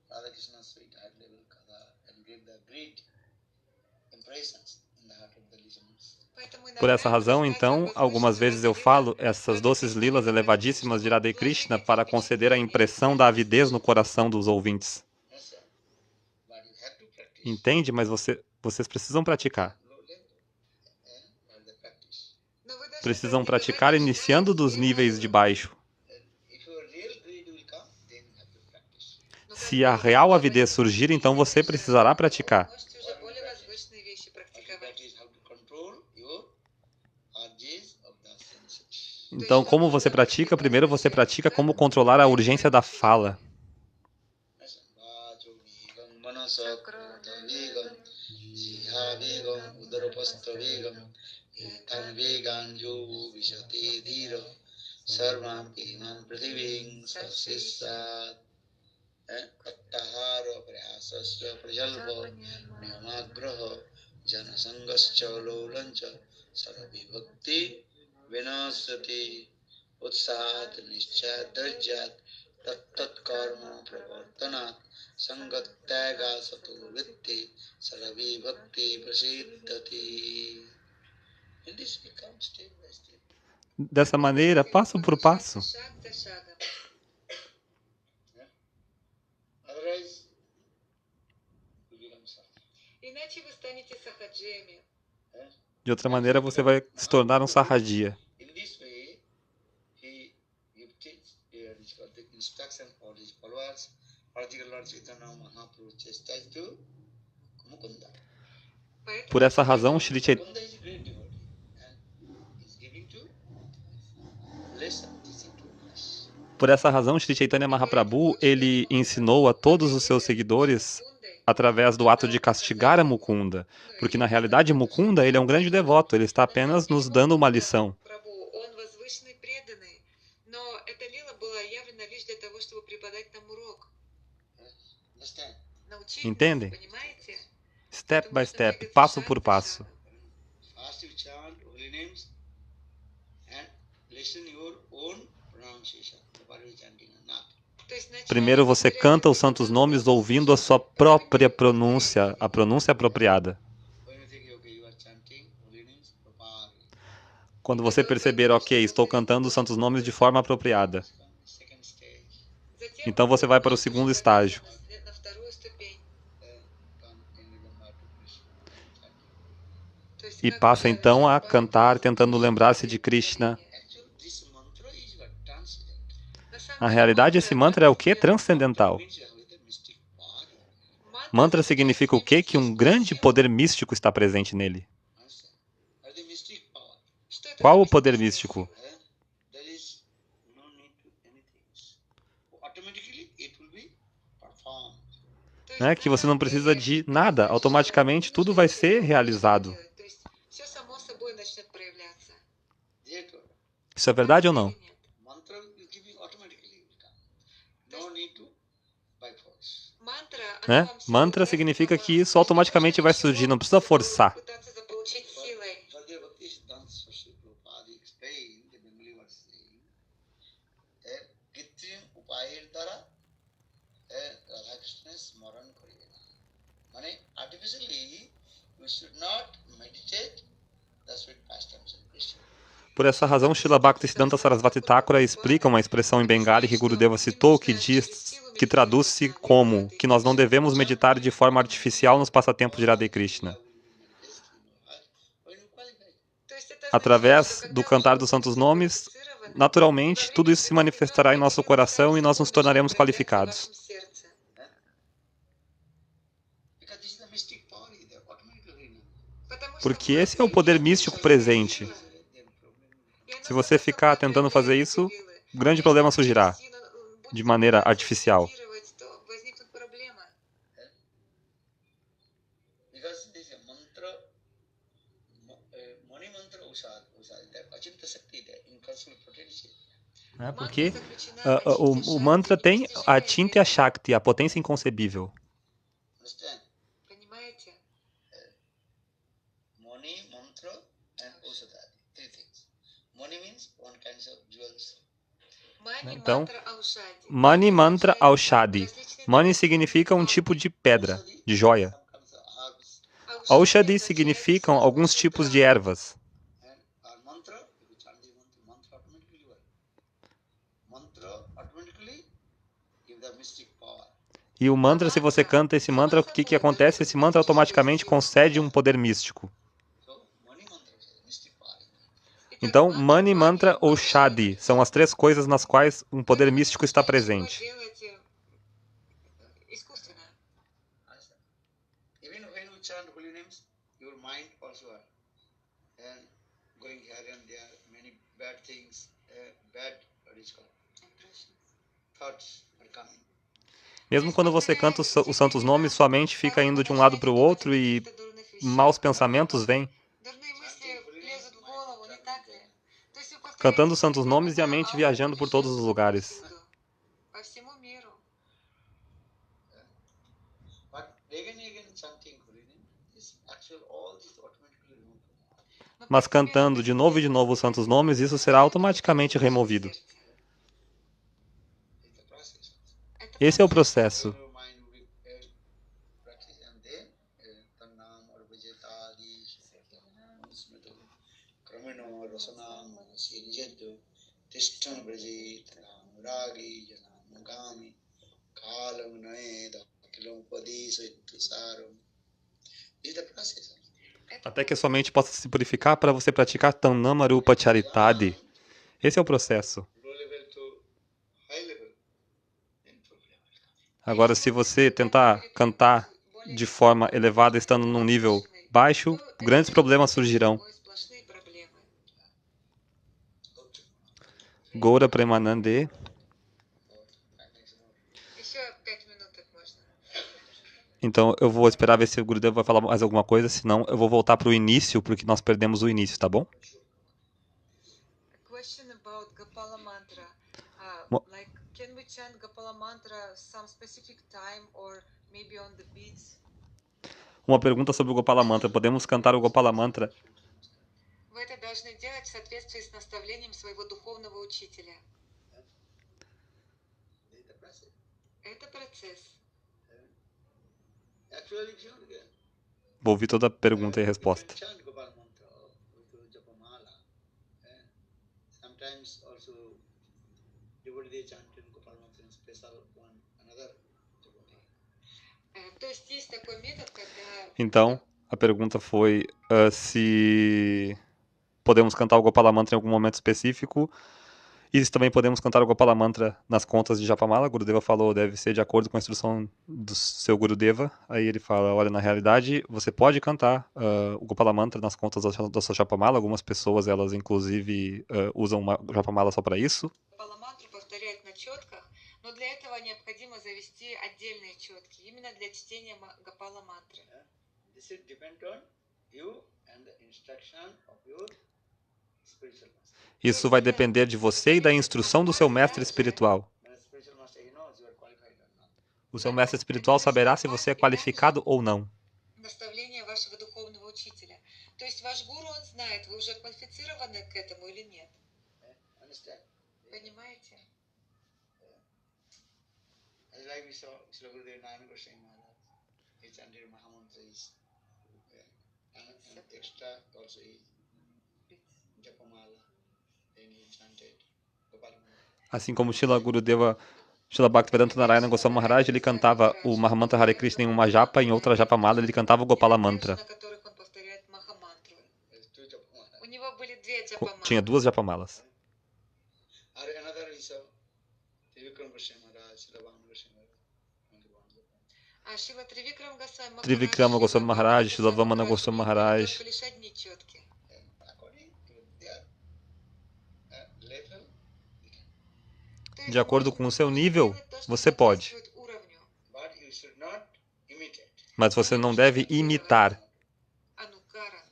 Radha Krishna's sweet high level katha and give the great impressions in the heart of the listeners. Por essa razão, então, algumas vezes eu falo essas doces lilas elevadíssimas de Radha e Krishna para conceder a impressão da avidez no coração dos ouvintes. Yes, sir. But you have to practice. Entende? Mas vocês precisam praticar. Low level. While they practice. Precisam praticar iniciando dos níveis de baixo. If your real greed will come, then you have to practice. Se a real avidez surgir, então você precisará praticar. Можете уже более возвышенные вещи That практиковать. is how to control your urges of the senses. Então, como você pratica? Primeiro você pratica como controlar a urgência da fala. Yes, sir. Vajogam, manasakrodavegam, jihavegam, udaropastavegam, etanvegam, yogo vishate dhira, sarvam piman prithiving sapsisat. Attaharo prayasasya prajalva niyamagraha janasangascha lolancha sarabhibhakti vinasati utsahat nischayadharjat tattat karma pravartanat sangattyaga sato vitti sarabhibhakti prasiddhati. In this we come step by step. Dessa maneira, passo por passo. Otherwise, you become suffering. Иначе вы станете сахаджиями. De outra maneira, você vai se tornar um sarradia. In this way, he gives the instruction for his followers. Particular Lord Chaitanya Mahaprabhu chastised to Mukunda. Por essa razão, Shri Chaitanya Mukunda is a great devotee and is giving to lesson teaching to us. Por essa razão, Shri Chaitanya Mahaprabhu, ele ensinou a todos os seus seguidores através do ato de castigar a Mukunda, porque na realidade Mukunda, ele é um grande devoto, ele está apenas nos dando uma lição. Entendem? Step by step, passo por passo. First you chant holy names and listen your own pronunciation. What are you chanting or not? Primeiro você canta os santos nomes ouvindo a sua própria pronúncia, a pronúncia apropriada. When you think, okay, you are chanting holy names properly. Quando você perceber, ok, estou cantando os santos nomes de forma apropriada, Second stage, então você vai para o segundo estágio come in remember to Krishna. Chanting. e passa então a cantar tentando lembrar-se de Krishna. Actually, this mantra is what transcendental. Na realidade, esse mantra é o que? Transcendental. Means you have the mystic power. Mantra significa o quê? Que um grande poder místico está presente nele. Understand? Or the mystic power. Qual o poder místico? There is no need to anything. Automatically it will be performed. Né? Que você não precisa de nada, automaticamente tudo vai ser realizado. Therefore, Isso é verdade ou não? mantra will give you automatically will come. No need to by force. Né? Mantra significa que isso automaticamente vai surgir, não precisa forçar. Further Bhakti Siddhanta Saraswati Prabhupada explained, the Bengali was saying, Kitrim upayir dara Radha Krishna smaran karibe na. Mane, artificially, we should not meditate the sweet pastimes of Krishna. Por essa razão, Srila Bhaktisiddhanta Sarasvati Thakura explica uma expressão em Bengali que Gurudeva citou, que diz, que traduz-se como que nós não devemos meditar de forma artificial nos passatempos de Radha e Krishna. When you qualify, Através do cantar dos santos nomes, naturalmente, tudo isso se manifestará em nosso coração e nós nos tornaremos qualificados. because this is the mystic power, either automatically. Porque esse é o poder místico presente. Se você ficar tentando fazer isso, um grande problema surgirá de maneira artificial. Because this is a mantra, Mani mantra usad, that Achinta Sakti, that incalculable potential. Porque o mantra tem a Achinta e a Shakti, a potência inconcebível. Understand? Mani, mantra, and Osadadi. Three things. Mani means one kind of jewels. Então, Mani Mantra Aushadi. Mani significa um tipo de pedra, de joia. Some kinds of herbs. Aushadi significam alguns tipos de ervas. And our mantra, if you chant the mantra automatically work. Mantra automatically give the mystic power. E o mantra, se você canta esse mantra, o que acontece? Esse mantra automaticamente concede um poder místico. So, Mani mantra is mystic power. Então, Mani Mantra ou Shadi são as três coisas nas quais um poder místico está presente. Understand? Even when you chant holy names, your mind also are and going here and there, many bad things, bad what is called thoughts are coming. Mesmo quando você canta os santos nomes, sua mente fica indo de um lado para o outro e maus pensamentos vêm. Cantando os santos nomes e a mente viajando por todos os lugares. again and again chanting Hari name, this actual all this automatically removed. Но Mas постепенно, cantando de novo e de novo os santos nomes, isso será automaticamente removido. It's a process. Это Esse é o процесс. processo. Your mind will be practice and then Tannam or Vijayatadi Smrito Kramino Rasanam Sinjadu Tishtan Vrajit Ragi Janam Gami Kalam Naeda Kilom Padisa Tusaram. This is the process. Até que a sua mente possa se purificar para você praticar Tannama Rupa Charitadi. Esse é o processo. Low level to high level, then full level. Agora, se você tentar cantar de forma elevada, estando num nível baixo, grandes problemas surgirão. Goura Premanande. Еще 5 минуток можно. Então, eu vou esperar ver se o Gurudev vai falar mais alguma coisa, senão eu vou voltar para o início, porque nós perdemos o início, tá bom? Question about Gopala mantra. Mo- Like, can we chant Gopala mantra some specific time or maybe on the beats? Uma pergunta sobre o Gopala Mantra. Podemos cantar o Gopala Mantra Вы это должны делать в соответствии с наставлением своего духовного учителя. This is the process. Это процесс. Actually, if you want to get Vou ouvir toda a pergunta e resposta. we can chant Gopal mantra with the Japamala. Sometimes also devotee they chant in Gopal mantra in special one another devotee. То есть есть такой метод, когда Então, a pergunta foi se podemos cantar o Gopala Mantra em algum momento específico. E se também podemos cantar o Gopala Mantra nas contas de Japamala. Gurudeva falou, deve ser de acordo com a instrução do seu Gurudeva. Aí ele fala, olha, na realidade, você pode cantar o Gopala Mantra nas contas da sua Japamala. Algumas pessoas, elas inclusive usam uma Japamala só para isso. Гопала мантру повторяют на четках, но для этого необходимо завести отдельные четки, именно для чтения Гопала мантры. This is depend on you and the instruction of your spiritual master. Isso vai depender de você e da instrução do seu mestre espiritual. When a spiritual master he knows you are qualified or not. O seu mestre espiritual saberá se você é qualificado ou não. Наставление вашего духовного учителя. То есть ваш гуру, он знает, вы уже квалифицированы к этому или нет. Understand? Понимаете? As like we saw Srila Gurudev Narayana Goswami Maharaj, he chanted Mahamantras, and extra also he Japamala, then he chanted Gopal Mantra. Assim como Srila Gurudeva, Srila Bhaktivedanta Narayana Goswami Maharaj, ele cantava o Mahamantra Hare Krishna em uma japa, em outra japamala ele cantava o Gopala Mantra. На которых он повторяет Махамантру. There's two Japamala. У него были две Tinha джапамалы. duas japamalas. Or another we saw Trivikram Goswami Maharaj, Srila Vamana Goswami Maharaj, only one Japamala. А Шила Тривикрам Госвами Trivikrama Goswami Maharaj, Srila Vamana Goswami Maharaj. только лишь одни четки. And according to their level, De acordo com o seu nível, você pode. but you should not imitate. Mas você não deve imitar Анукара.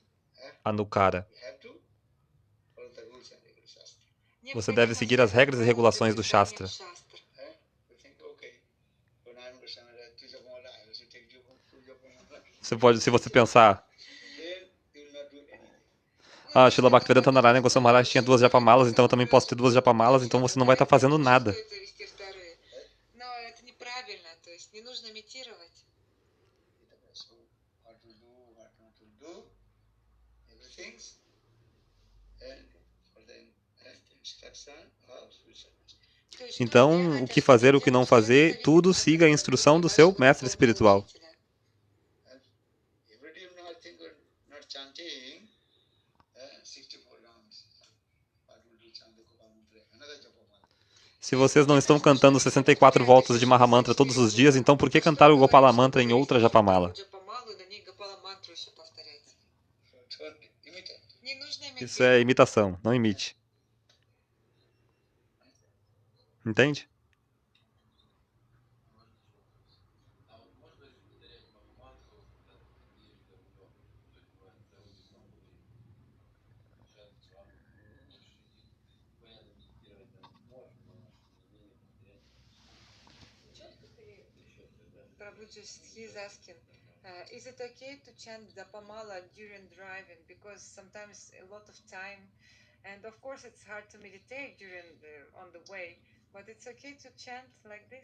Anukara. You have to follow the rules and regulations. Você deve seguir as regras e regulações do Shastra. You think, okay, when I'm Goswami Maharaj, two Japamala, I also take two Japamala. Você pode, se você pensar, Then you will not do anything. ah, Srila Bhaktivedanta Narayana Goswami Maharaj tinha duas japamalas, então eu também posso ter duas japamalas, então você não vai estar fazendo nada. Но это неправильно, то есть не нужно имитировать. So what to do, what not to do, everything, and for the instruction of spiritual master. То есть, что Então, делать, o а que что fazer, не o que não делать, всё это fazer, зависит tudo от siga a instrução do seu mestre espiritual. Every day now I think we're not chanting 64 rounds. But we'll do chant the Gopal Mantra, another Japamala. Se vocês não estão cantando 64 voltas de Mahamantra todos os dias, então por que cantar o Gopala Mantra em outra japamala? Джапамалу, и на ней Гопала мантру еще повторять. So don't imitate. Не нужно Isso é imitação, não imite. Entende? Prabhuji, he's asking, is it okay to chant Japamala during driving? Because sometimes a lot of time, and of course it's hard to meditate on the way, but it's okay to chant like this?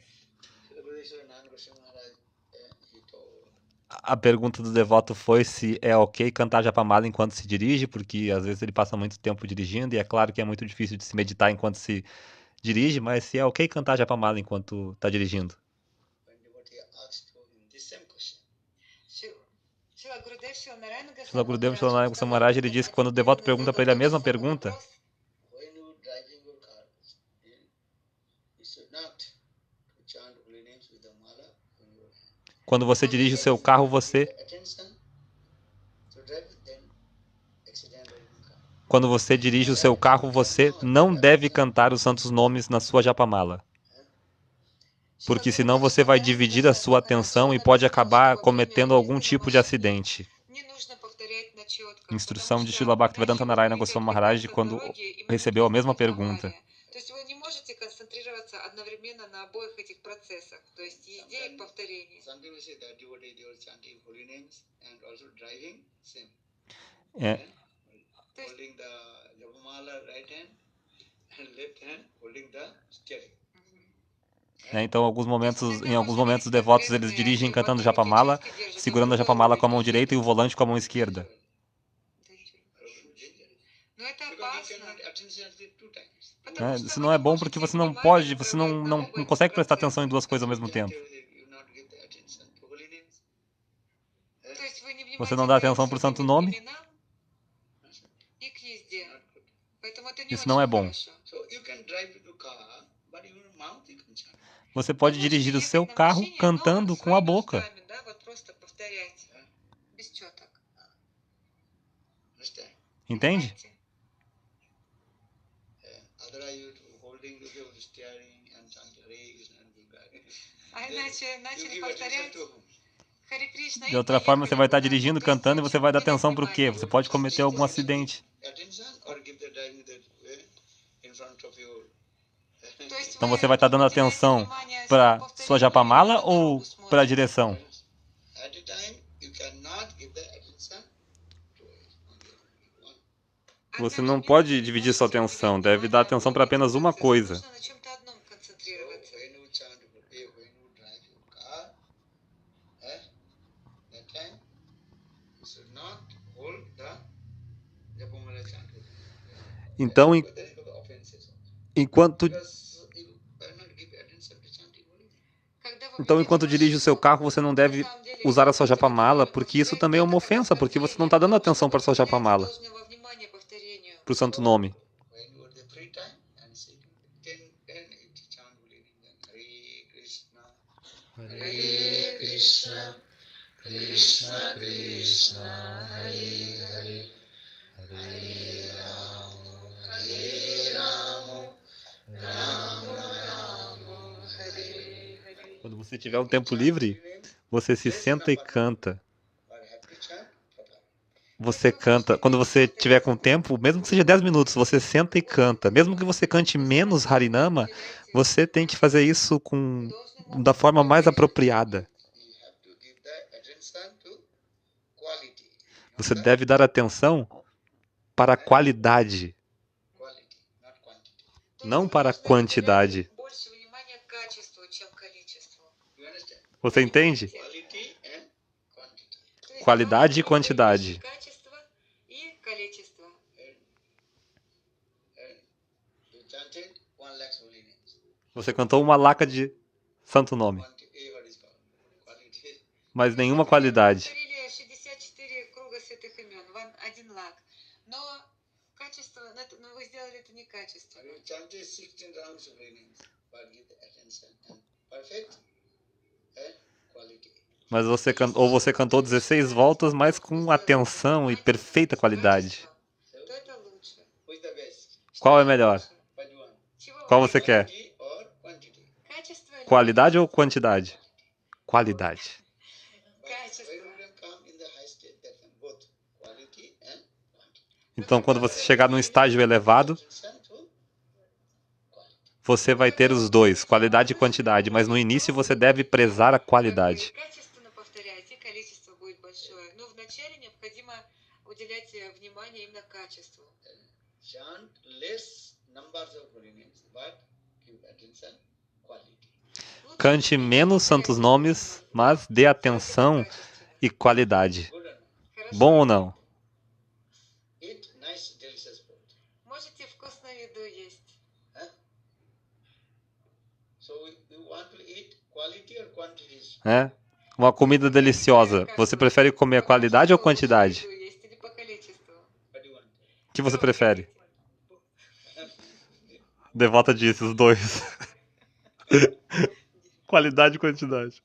A pergunta do devoto foi se é ok cantar Japamala enquanto se dirige, porque às vezes ele passa muito tempo dirigindo, e é claro que é muito difícil de se meditar enquanto se dirige, mas se é ok cantar Japamala enquanto está dirigindo. Shila Gurudev Shilanarayan Goswami Maharaj, ele disse que quando o devoto pergunta para ele a mesma pergunta, quando você dirige o seu carro, você não deve cantar os santos nomes na sua Japamala, porque senão você vai dividir a sua atenção e pode acabar cometendo algum tipo de acidente. Instrução de Srila Bhaktivedanta Narayana Goswami Maharaj quando recebeu a mesma pergunta. Então, em alguns momentos, os devotos eles dirigem cantando Japamala, segurando a Japamala com a mão direita e o volante com a mão esquerda. Isso não é bom porque você não consegue prestar atenção em duas coisas ao mesmo tempo. Você não dá atenção para o santo nome? Isso não é bom. Você pode dirigir o seu carro cantando com a boca. Entende? De outra forma, você vai estar dirigindo, cantando e você vai dar atenção para o quê? Você pode cometer algum acidente. Então você vai estar dando atenção para sua Japamala ou para a direção? Você não pode dividir sua atenção, deve dar atenção para apenas uma coisa. Então, enquanto dirige o seu carro, você não deve usar a sua Japamala, porque isso também é uma ofensa, porque você não está dando atenção para a sua Japamala, para o santo nome. Hare Krishna, Krishna Krishna, Hare Hare, Hare Rama, Rama Rama, Hare Hare. Quando você tiver um tempo livre, você se senta e canta. Você canta. Quando você tiver com tempo, mesmo que seja 10 minutos, você senta e canta. Mesmo que você cante menos Harinama, você tem que fazer isso da forma mais apropriada. Você deve dar atenção para a qualidade, não para a quantidade. Você entende? Qualidade e quantidade. Você cantou uma laca de santo nome, mas nenhuma qualidade. Mas você cantou 16 voltas, mas com atenção e perfeita qualidade. Qual é melhor? Qual você quer? Qualidade ou quantidade? Qualidade. Então, quando você chegar num estágio elevado, você vai ter os dois, qualidade e quantidade, mas no início você deve prezar a qualidade. Качественно повторяйте, количество будет большое. Но вначале необходимо уделять внимание именно качеству. Chant less numbers of holy names, but give attention quality. Cante menos santos nomes, mas dê atenção e qualidade. Good or not? Bom ou não? Eat nice, delicious food. Можете вкусную еду есть. Huh? So you want to eat quality or quantities? É? Uma comida deliciosa. Você prefere comer qualidade ou quantidade? Еду есть или по количеству? What do you want? O que você prefere? Devota disse os dois. Qualidade e quantidade.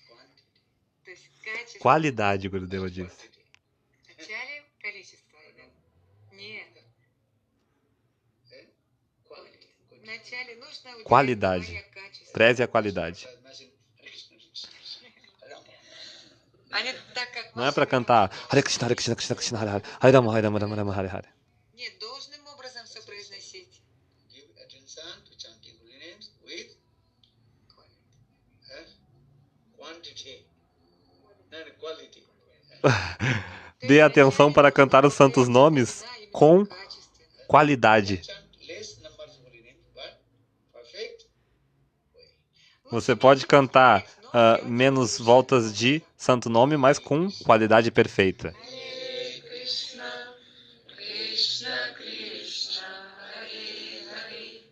Quantity. То есть качество. Qualidade, Gurudeva disse. Quantity. Вначале количество. Нет. Eh? Quality. Good. Вначале нужно уделять Qualidade. внимание качеству. Preze a qualidade. Imagine Krishna, Ram. Они так как Não é pra cantar Hare Krishna, Hare Krishna, Krishna Krishna, Hare Hare, Hare Rama, Hare Rama, Rama Rama, Hare Hare. Нет, должным образом все произносить. Give attention to chanting holy names with quantity and quality. Dê atenção para cantar os santos nomes com qualidade. Chant less numbers of holy names, but perfect way. Você pode cantar menos voltas de santo nome, mas com qualidade perfeita. Hare Krishna, Krishna Krishna, Hare Hare,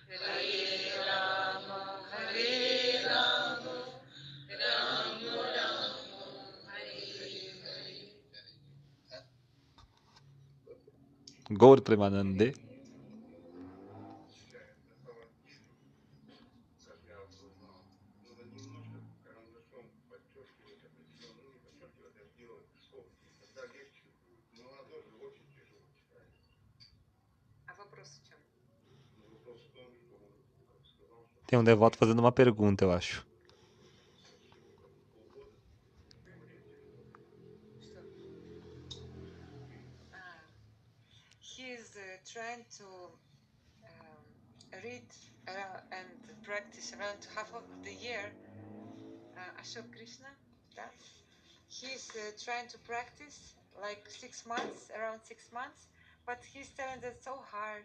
Hare Rama, Hare Rama, Rama Rama, Hare Hare. Gaur Premanande. А вопрос в чем? Tem um devoto fazendo uma pergunta, eu acho. He's trying to read and practice around half of the year. Ashok Krishna, да? He's trying to practice like 6 months, around 6 months, but he's telling that it's so hard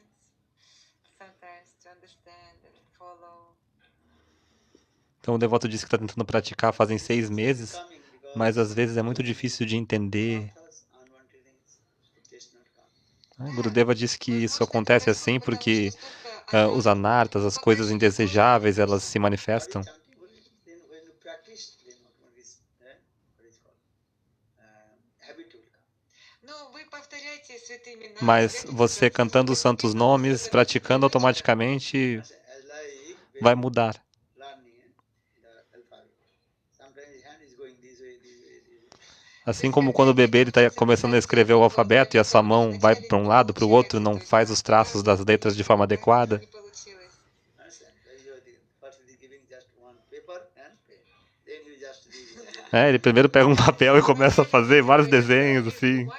sometimes to understand and follow. Então o devoto disse que está tentando praticar fazem 6 meses, mas às vezes é muito difícil de entender. Gurudeva disse que isso acontece assim porque os anartas, as coisas indesejáveis, elas se manifestam. Mas você cantando os santos nomes, praticando automaticamente, vai mudar. Assim como quando o bebê está começando a escrever o alfabeto e a sua mão vai para um lado, para o outro, não faz os traços das letras de forma adequada. Ele primeiro pega um papel e começa a fazer vários desenhos, assim.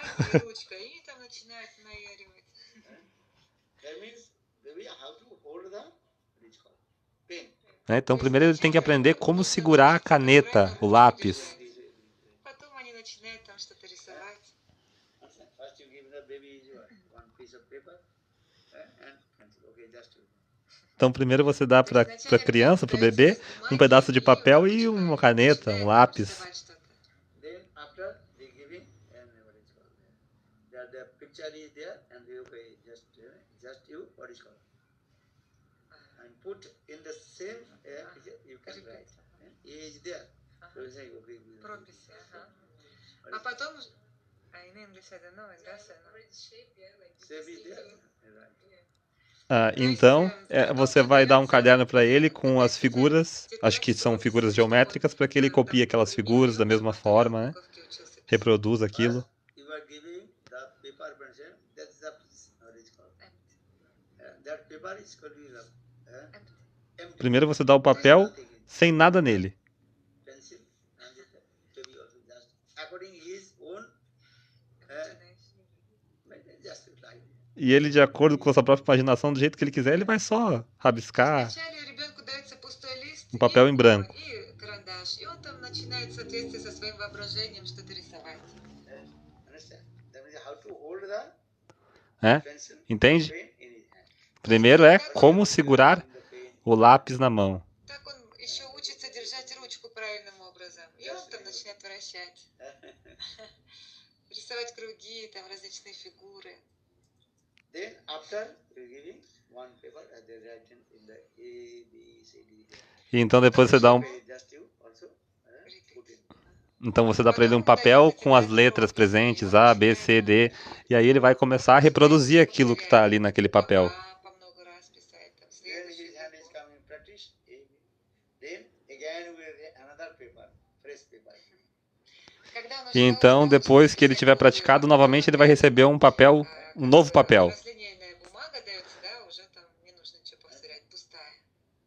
Então, primeiro ele tem que aprender como segurar a caneta, o lápis. Então, primeiro você dá para a criança, para o bebê, um pedaço de papel e uma caneta, um lápis. А потом, em inglês é não, então, você vai dar um caderno para ele com as figuras, acho que são figuras geométricas, para que ele copie aquelas figuras da mesma forma, né? Reproduz aquilo. Primeiro você dá o papel sem nada nele. E ele, de acordo com a sua própria imaginação, do jeito que ele quiser, ele vai só rabiscar Вначале ребенку дается пустой лист um papel em branco. и карандаш, и он там начинает в соответствии со своим воображением что-то рисовать. Understand? That means how to hold the Né? pencil Entende? pen in his hand. Primeiro é como segurar The pen. o lápis na mão. Так он еще учится держать ручку правильным образом. И он там начинает вращать, рисовать круги, там различные фигуры. Then after giving one paper, they write in the A, B, C, D. E então depois você dá um, Just you also put in. então você dá para ele um papel com as letras presentes, A, B, C, D, e aí ele vai começar a reproduzir aquilo que está ali naquele papel. По много раз писать там Then следующий his hand is coming practice. A, B. Then again we have another paper, fresh paper. Когда он E уже então, научился depois que ele писать tiver новую praticado, novamente ele vai receber um papel, um novo papel. разлинейная бумага дается, да, уже там не нужно ничего повторять, пустая.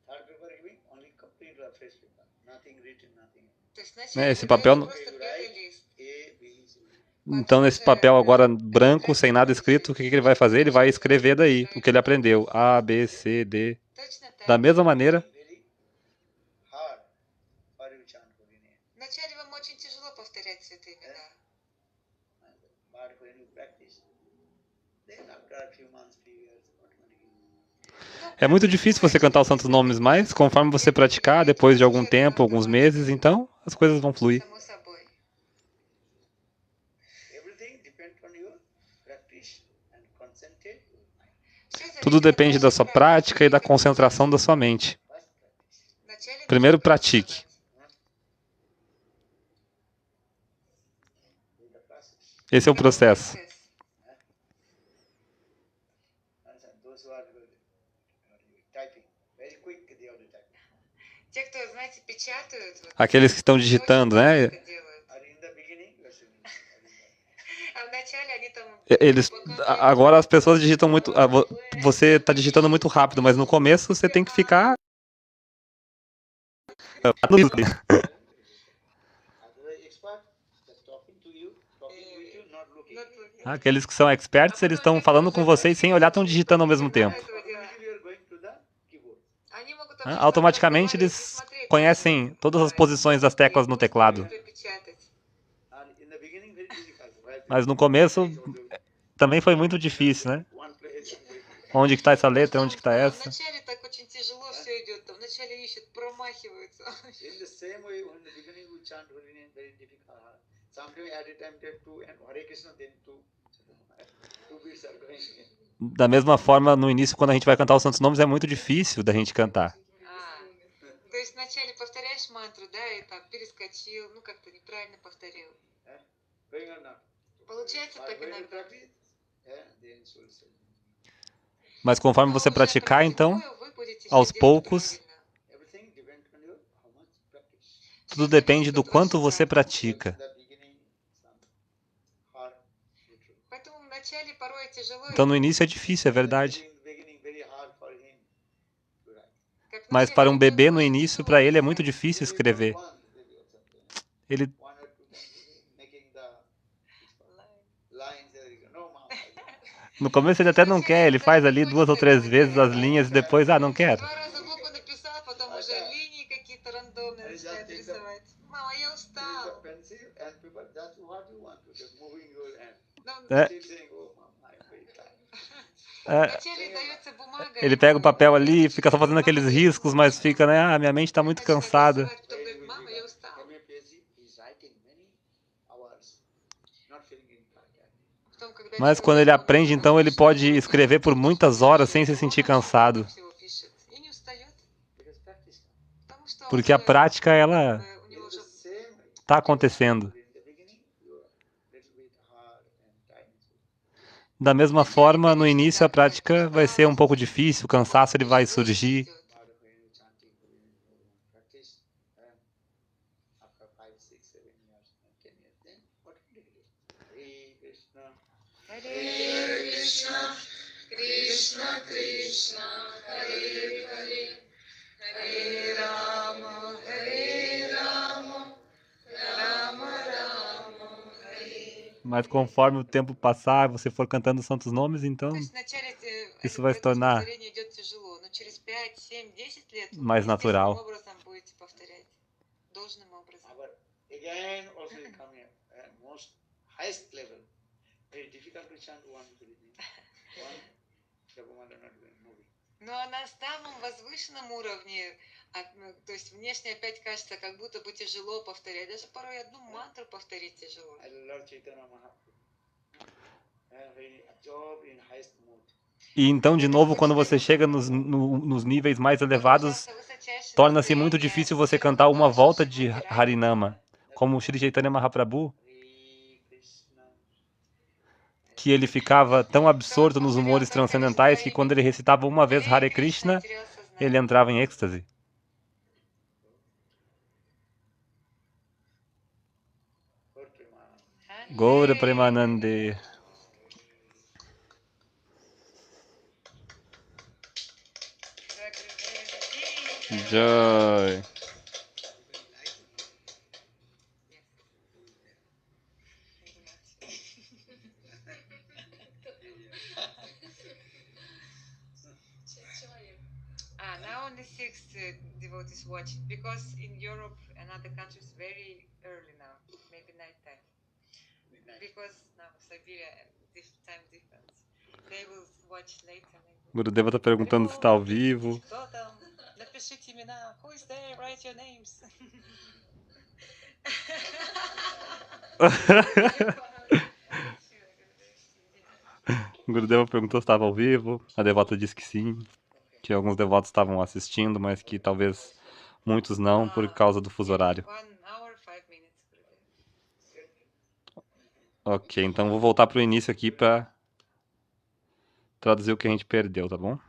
Third paper giving only complete fresh paper, nothing written, nothing. То есть вначале Esse вы papel даете não- просто белый лист. A, B, C. Então, nesse papel agora branco, sem nada escrito, o que que ele vai fazer? Ele vai escrever daí o que ele aprendeu. A, B, C, D. Точно так. Da mesma maneira, Very hard for you chant holy name. Вначале вам очень тяжело повторять святые имена. But when you practice, then after a few months, few years, automatically. é muito difícil você cantar os santos nomes, mas conforme você praticar, depois de algum tempo, alguns meses, então as coisas vão fluir. Само собой. Everything depends on your practice and concentrate. Tudo depende da sua prática e da concentração da sua mente. First practice. Вначале Primeiro нужно pratique. In the process. Esse é o processo. процесс. Understand? Those who are typing, very quick they are typing. Те, кто, знаете, печатают, вот, Aqueles que estão digitando, né? это делают. Or in the beginning, you are saying, А вначале они там... Eles, agora as pessoas digitam muito. Você está digitando muito rápido, mas no começo você tem que ficar. otherwise expert, just talking with you, not looking. Aqueles que são experts, eles estão falando com vocês sem olhar, estão digitando ao mesmo tempo. Automatically you are going to the keyboard. Они могут Né? Automaticamente eles conhecem todas as posições das teclas no teclado. печатать. And in the beginning, very difficult. Right? Mas no começo também foi muito difícil, né? One place. Onde que está essa letra, onde que está essa? Вначале так очень тяжело все идет, там вначале ищут, промахиваются. In the same way, in the beginning we chant holy name, very difficult. Sometimes at a time take two and Hare Krishna, then two. Two beats are going. Da mesma forma, no início, quando a gente vai cantar os santos nomes, é muito difícil da gente cantar. То есть вначале повторяешь мантру, да, и там перескочил, ну как-то неправильно повторил. Going on now. Получается But так when you иногда. practice, then so it's Mas conforme você praticar, então, aos poucos, everything depends on you how much practice. tudo depende do quanto você pratica. The beginning, some hard, literal. Поэтому вначале порой тяжело. Então, no início é difícil, é verdade. In the beginning, very hard for him to write. Как Mas вначале para um ребенку bebê, no очень início, тяжело para ele é писать. muito difícil escrever. One, maybe or something. Ele, One or two times making the lines. No, mom. no começo ele até não quer, ele faz ali 2 ou 3 vezes as linhas e depois, não quero. Два раза букву написал, потом уже линии какие-то рандомные начинает рисовать. Мама, я Take the устал. pencil and paper. That's what you want to do. Moving your hand. Ну, É, Still saying, oh, mom, I'm very tired. é, вначале дается бумага. ele pega o papel ali e fica só fazendo aqueles riscos, mas fica, né? Minha mente está muito cansada. Потом говорит, мама, я устал. MAPSC is writing many hours, not feeling in tired. Потом, когда Mas quando ele aprende, então ele pode escrever por muitas horas sem se sentir cansado. всего пишет и не устает, Because practice. потому что Porque a уже, prática, ela у него In уже the same way. está acontecendo. In the beginning, you are little bit hard and tired. Da mesma forma, no início a prática vai ser um pouco difícil, o cansaço ele vai surgir. Hard when you chanting, practice, and after 5, 6, 7 years, 10 years, then automatically. Hare Krishna. Hare Krishna, Krishna Krishna, Hare Hare, Hare Rama, Hare Rama, Rama Rama, Hare Mas conforme o tempo passar, você for cantando santos nomes, então То есть вначале isso vai se это tornar повторение идет тяжело, но через 5, 7, 10 лет mais естественным natural. образом будете повторять. Должным образом. But again, also you come here, most highest level. Very difficult to chant one breathing. One Japamala not moving. Но на самом возвышенном уровне, то есть внешне опять кажется, как будто бы тяжело повторять. Даже порой одну мантру повторить тяжело. I Lord Chaitanya Mahaprabhu. Very absorbed in highest mood. E então, de novo, quando você chega nos níveis mais elevados, torna-se muito difícil você cantar uma volta de Harinama. Como o Sri Chaitanya Mahaprabhu, que ele ficava tão absorto nos humores transcendentais que quando ele recitava uma vez Hare Krishna, ele entrava em êxtase. Gaura Premanande. Joy. Now only 6 devotees watch it, because in Europe and other countries very early now, maybe night time. Because now Siberia time difference. They will watch later. Gurudeva está perguntando se está ao vivo. Напишите имена. Who is there? Write your names. Gurudeva perguntou se estava ao vivo. A devota disse que sim. Que alguns devotos estavam assistindo, mas que talvez muitos não, por causa do fuso horário. Ok, então vou voltar para o início aqui para traduzir o que a gente perdeu, tá bom?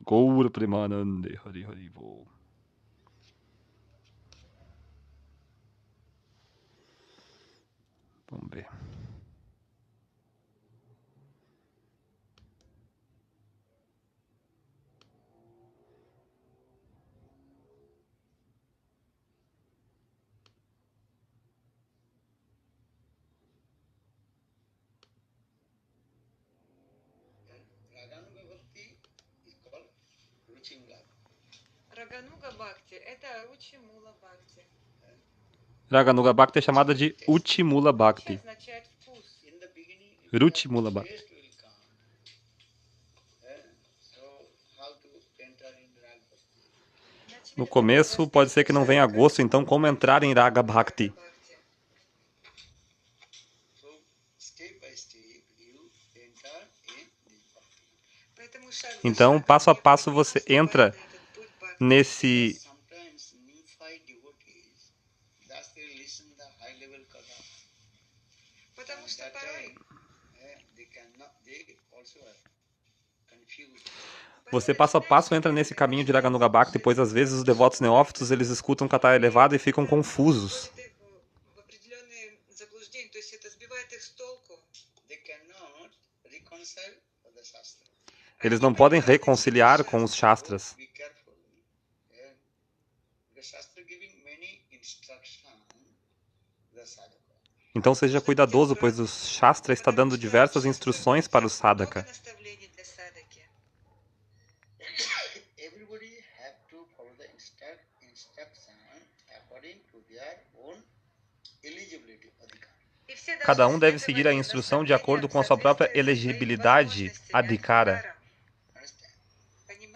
Gaura Premanande Hari Hari Bol. Vamos ver. Raganuga Bhakti is called Ruchimula. Raganuga Bhakti – это Ruchimula Bhakti. Raganuga Bhakti é chamada de Uchimula Bhakti. In the beginning, Ruchimula Bhakti. taste will come. So how to enter in Raga Bhakti? No começo pode ser que não venha gosto, então como entrar em Raga Bhakti? So step by step you enter in this bhakti. Então, passo a passo você entra nesse Sometimes neophyte devotees, that's they listen the high level katha. Потому что порой They also are confused. Você passo a passo entra nesse caminho de Raganuga Bhakti, pois às vezes os devotos neófitos eles escutam Katha elevada e ficam confusos. They cannot reconcile the Shastra. Eles não podem reconciliar com os Shastras. Be careful. The Shastra giving many instructions the sadhaka. Então seja cuidadoso, pois o Shastra está dando diversas instruções para o sadhaka. Everybody have to follow the instruction according to their own eligibility. Cada um deve seguir a instrução de acordo com a sua própria elegibilidade, adhikara.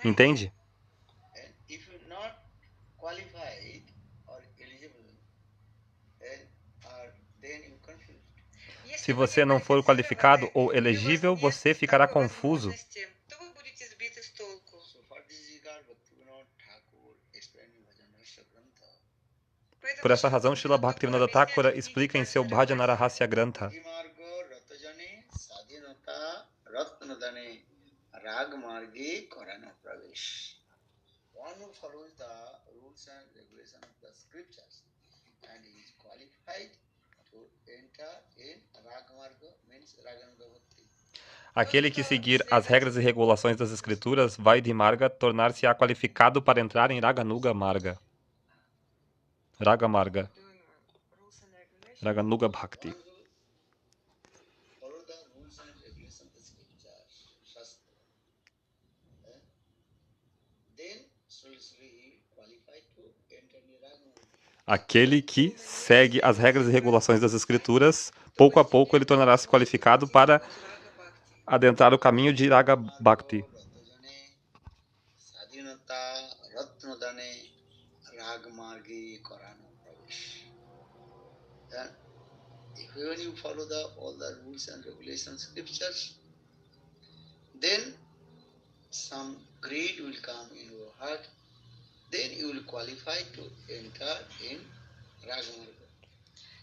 Entende? If you're not qualified or eligible, then you're confused. Se você não for qualificado ou elegível, você ficará confuso. So for this regard, Bhaktivinoda Thakur explaining Bhajan Rasya Grantha. Por essa razão, Srila Bhaktivinoda Thakura explica em seu Bhajana Rahasya Grantha. Margo Ratajane Sadhinata Ratnadane Ragmargi Korana Pravesh. One who follows the rules and regulations of the scriptures and is qualified to enter in Ragmarga means Raganuga Bhakti. Aquele que seguir as regras e regulações das escrituras vai de Marga tornar-se-á qualificado para entrar em Raganuga Marga. Raga Marga. Raganuga Bhakti. understand the scripture first. Then slowly he qualified to enter the Raga Marga. Aquele que segue as regras e regulações das Escrituras, pouco a pouco ele tornará-se qualificado para Raga Bhakti. adentrar o caminho de Raga Bhakti. স্বাধীনতা রত্নদানে রাগ মার্গে করানো প্রবেশ. Then, when you follow all the rules and regulations, scriptures, then some greed will come in your heart. Then you will qualify to enter in Raga Marga.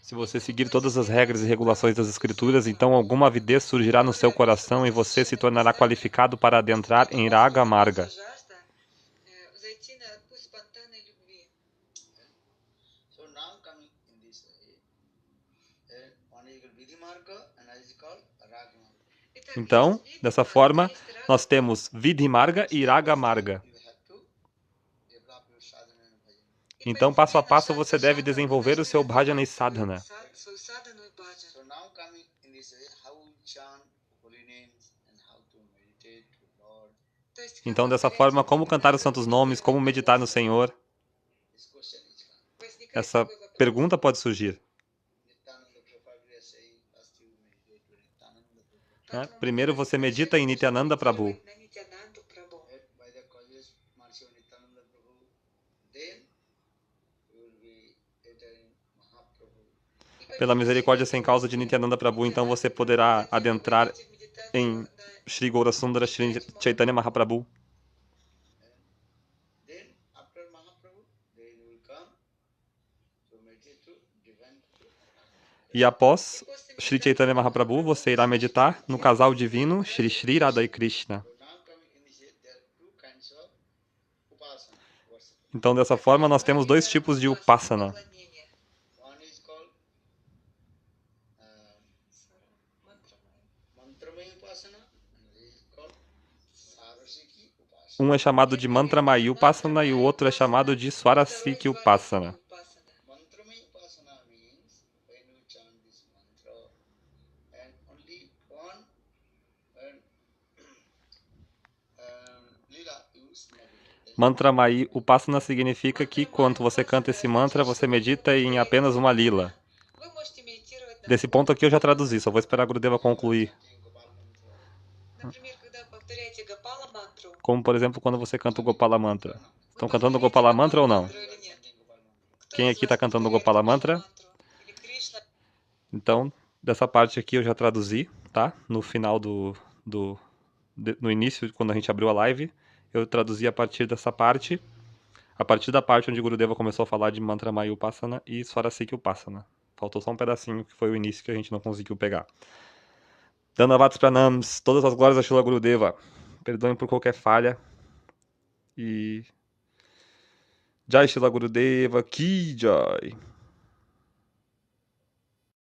Se você seguir todas as regras e regulações das Escrituras, então alguma avidez surgirá no seu coração e você se tornará qualificado para adentrar em Raga Marga. Зайти на путь спонтанной любви. So now coming in this way, one is called Vidhi Marga and another is called Raga Marga. Então, dessa forma, nós temos Vidhi Marga e Raga Marga. You have to develop your sadhana and bhajan. Então, passo a passo, você deve desenvolver o seu bhajana e sadhana. Свою садану и баджан. So now coming in this way, how to chant holy names and how to meditate to Lord. То есть, Então, dessa forma, como cantar os santos nomes, como meditar no Senhor, This question is coming. возникает essa такой вопрос. pergunta pode surgir. Nityananda Prabhupada is saying, first you meditate to Nityananda Prabhupada. Né? Primeiro você medita em Nityananda Prabhu. На Нитянанду Прабху. By the causes mercy of Nityananda Prabhu, then you will be entering Mahaprabhu. Pela misericórdia sem causa de Nityananda Prabhu, então você poderá adentrar em Shri Gaurasundara Shri Chaitanya Mahaprabhu. Then after Mahaprabhu, then you will come to meditate to divine. E após Shri Chaitanya Mahaprabhu, você irá meditar no casal divino Shri Shri Radha e Krishna. So now coming in this, there are two kinds of upasana, worship. Então, dessa forma, nós temos dois tipos de upasana. Поклонение. One is called Мантра. Mantramaya Upasana, and it is called Sarasiki Upasana. Um é chamado de Mantramayi Upasana e o outro é chamado de Swarasiki Upasana. Mantramaya Upasana means when you chant this mantra, and only one lila use meditate. Mantramayi Upasana significa que quando você canta esse mantra, você medita em apenas uma lila. Вы можете медитировать на... Desse ponto aqui eu já traduzi, só vou esperar a Gurudeva concluir. Например, когда повторяете Гопала мантру. Como, por exemplo, quando você canta o Gopala Mantra. Estão cantando o Gopala Mantra ou não? Или нет? Кто Quem из aqui вас está cantando o повторяет Gopala Гопала Mantra? мантру? Или Кришна? Então, dessa parte aqui eu já traduzi, tá? No final no início, quando a gente abriu a live, eu traduzi a partir dessa parte. A partir da parte onde Gurudeva começou a falar de Mantramayi Upasana e Swarasiki Upasana. Faltou só um pedacinho, que foi o início que a gente não conseguiu pegar. Dandavats Pranams, todas as glórias a Shila Gurudeva. Perdoem por qualquer falha. E... Jai Shila Gurudeva, Ki Jai.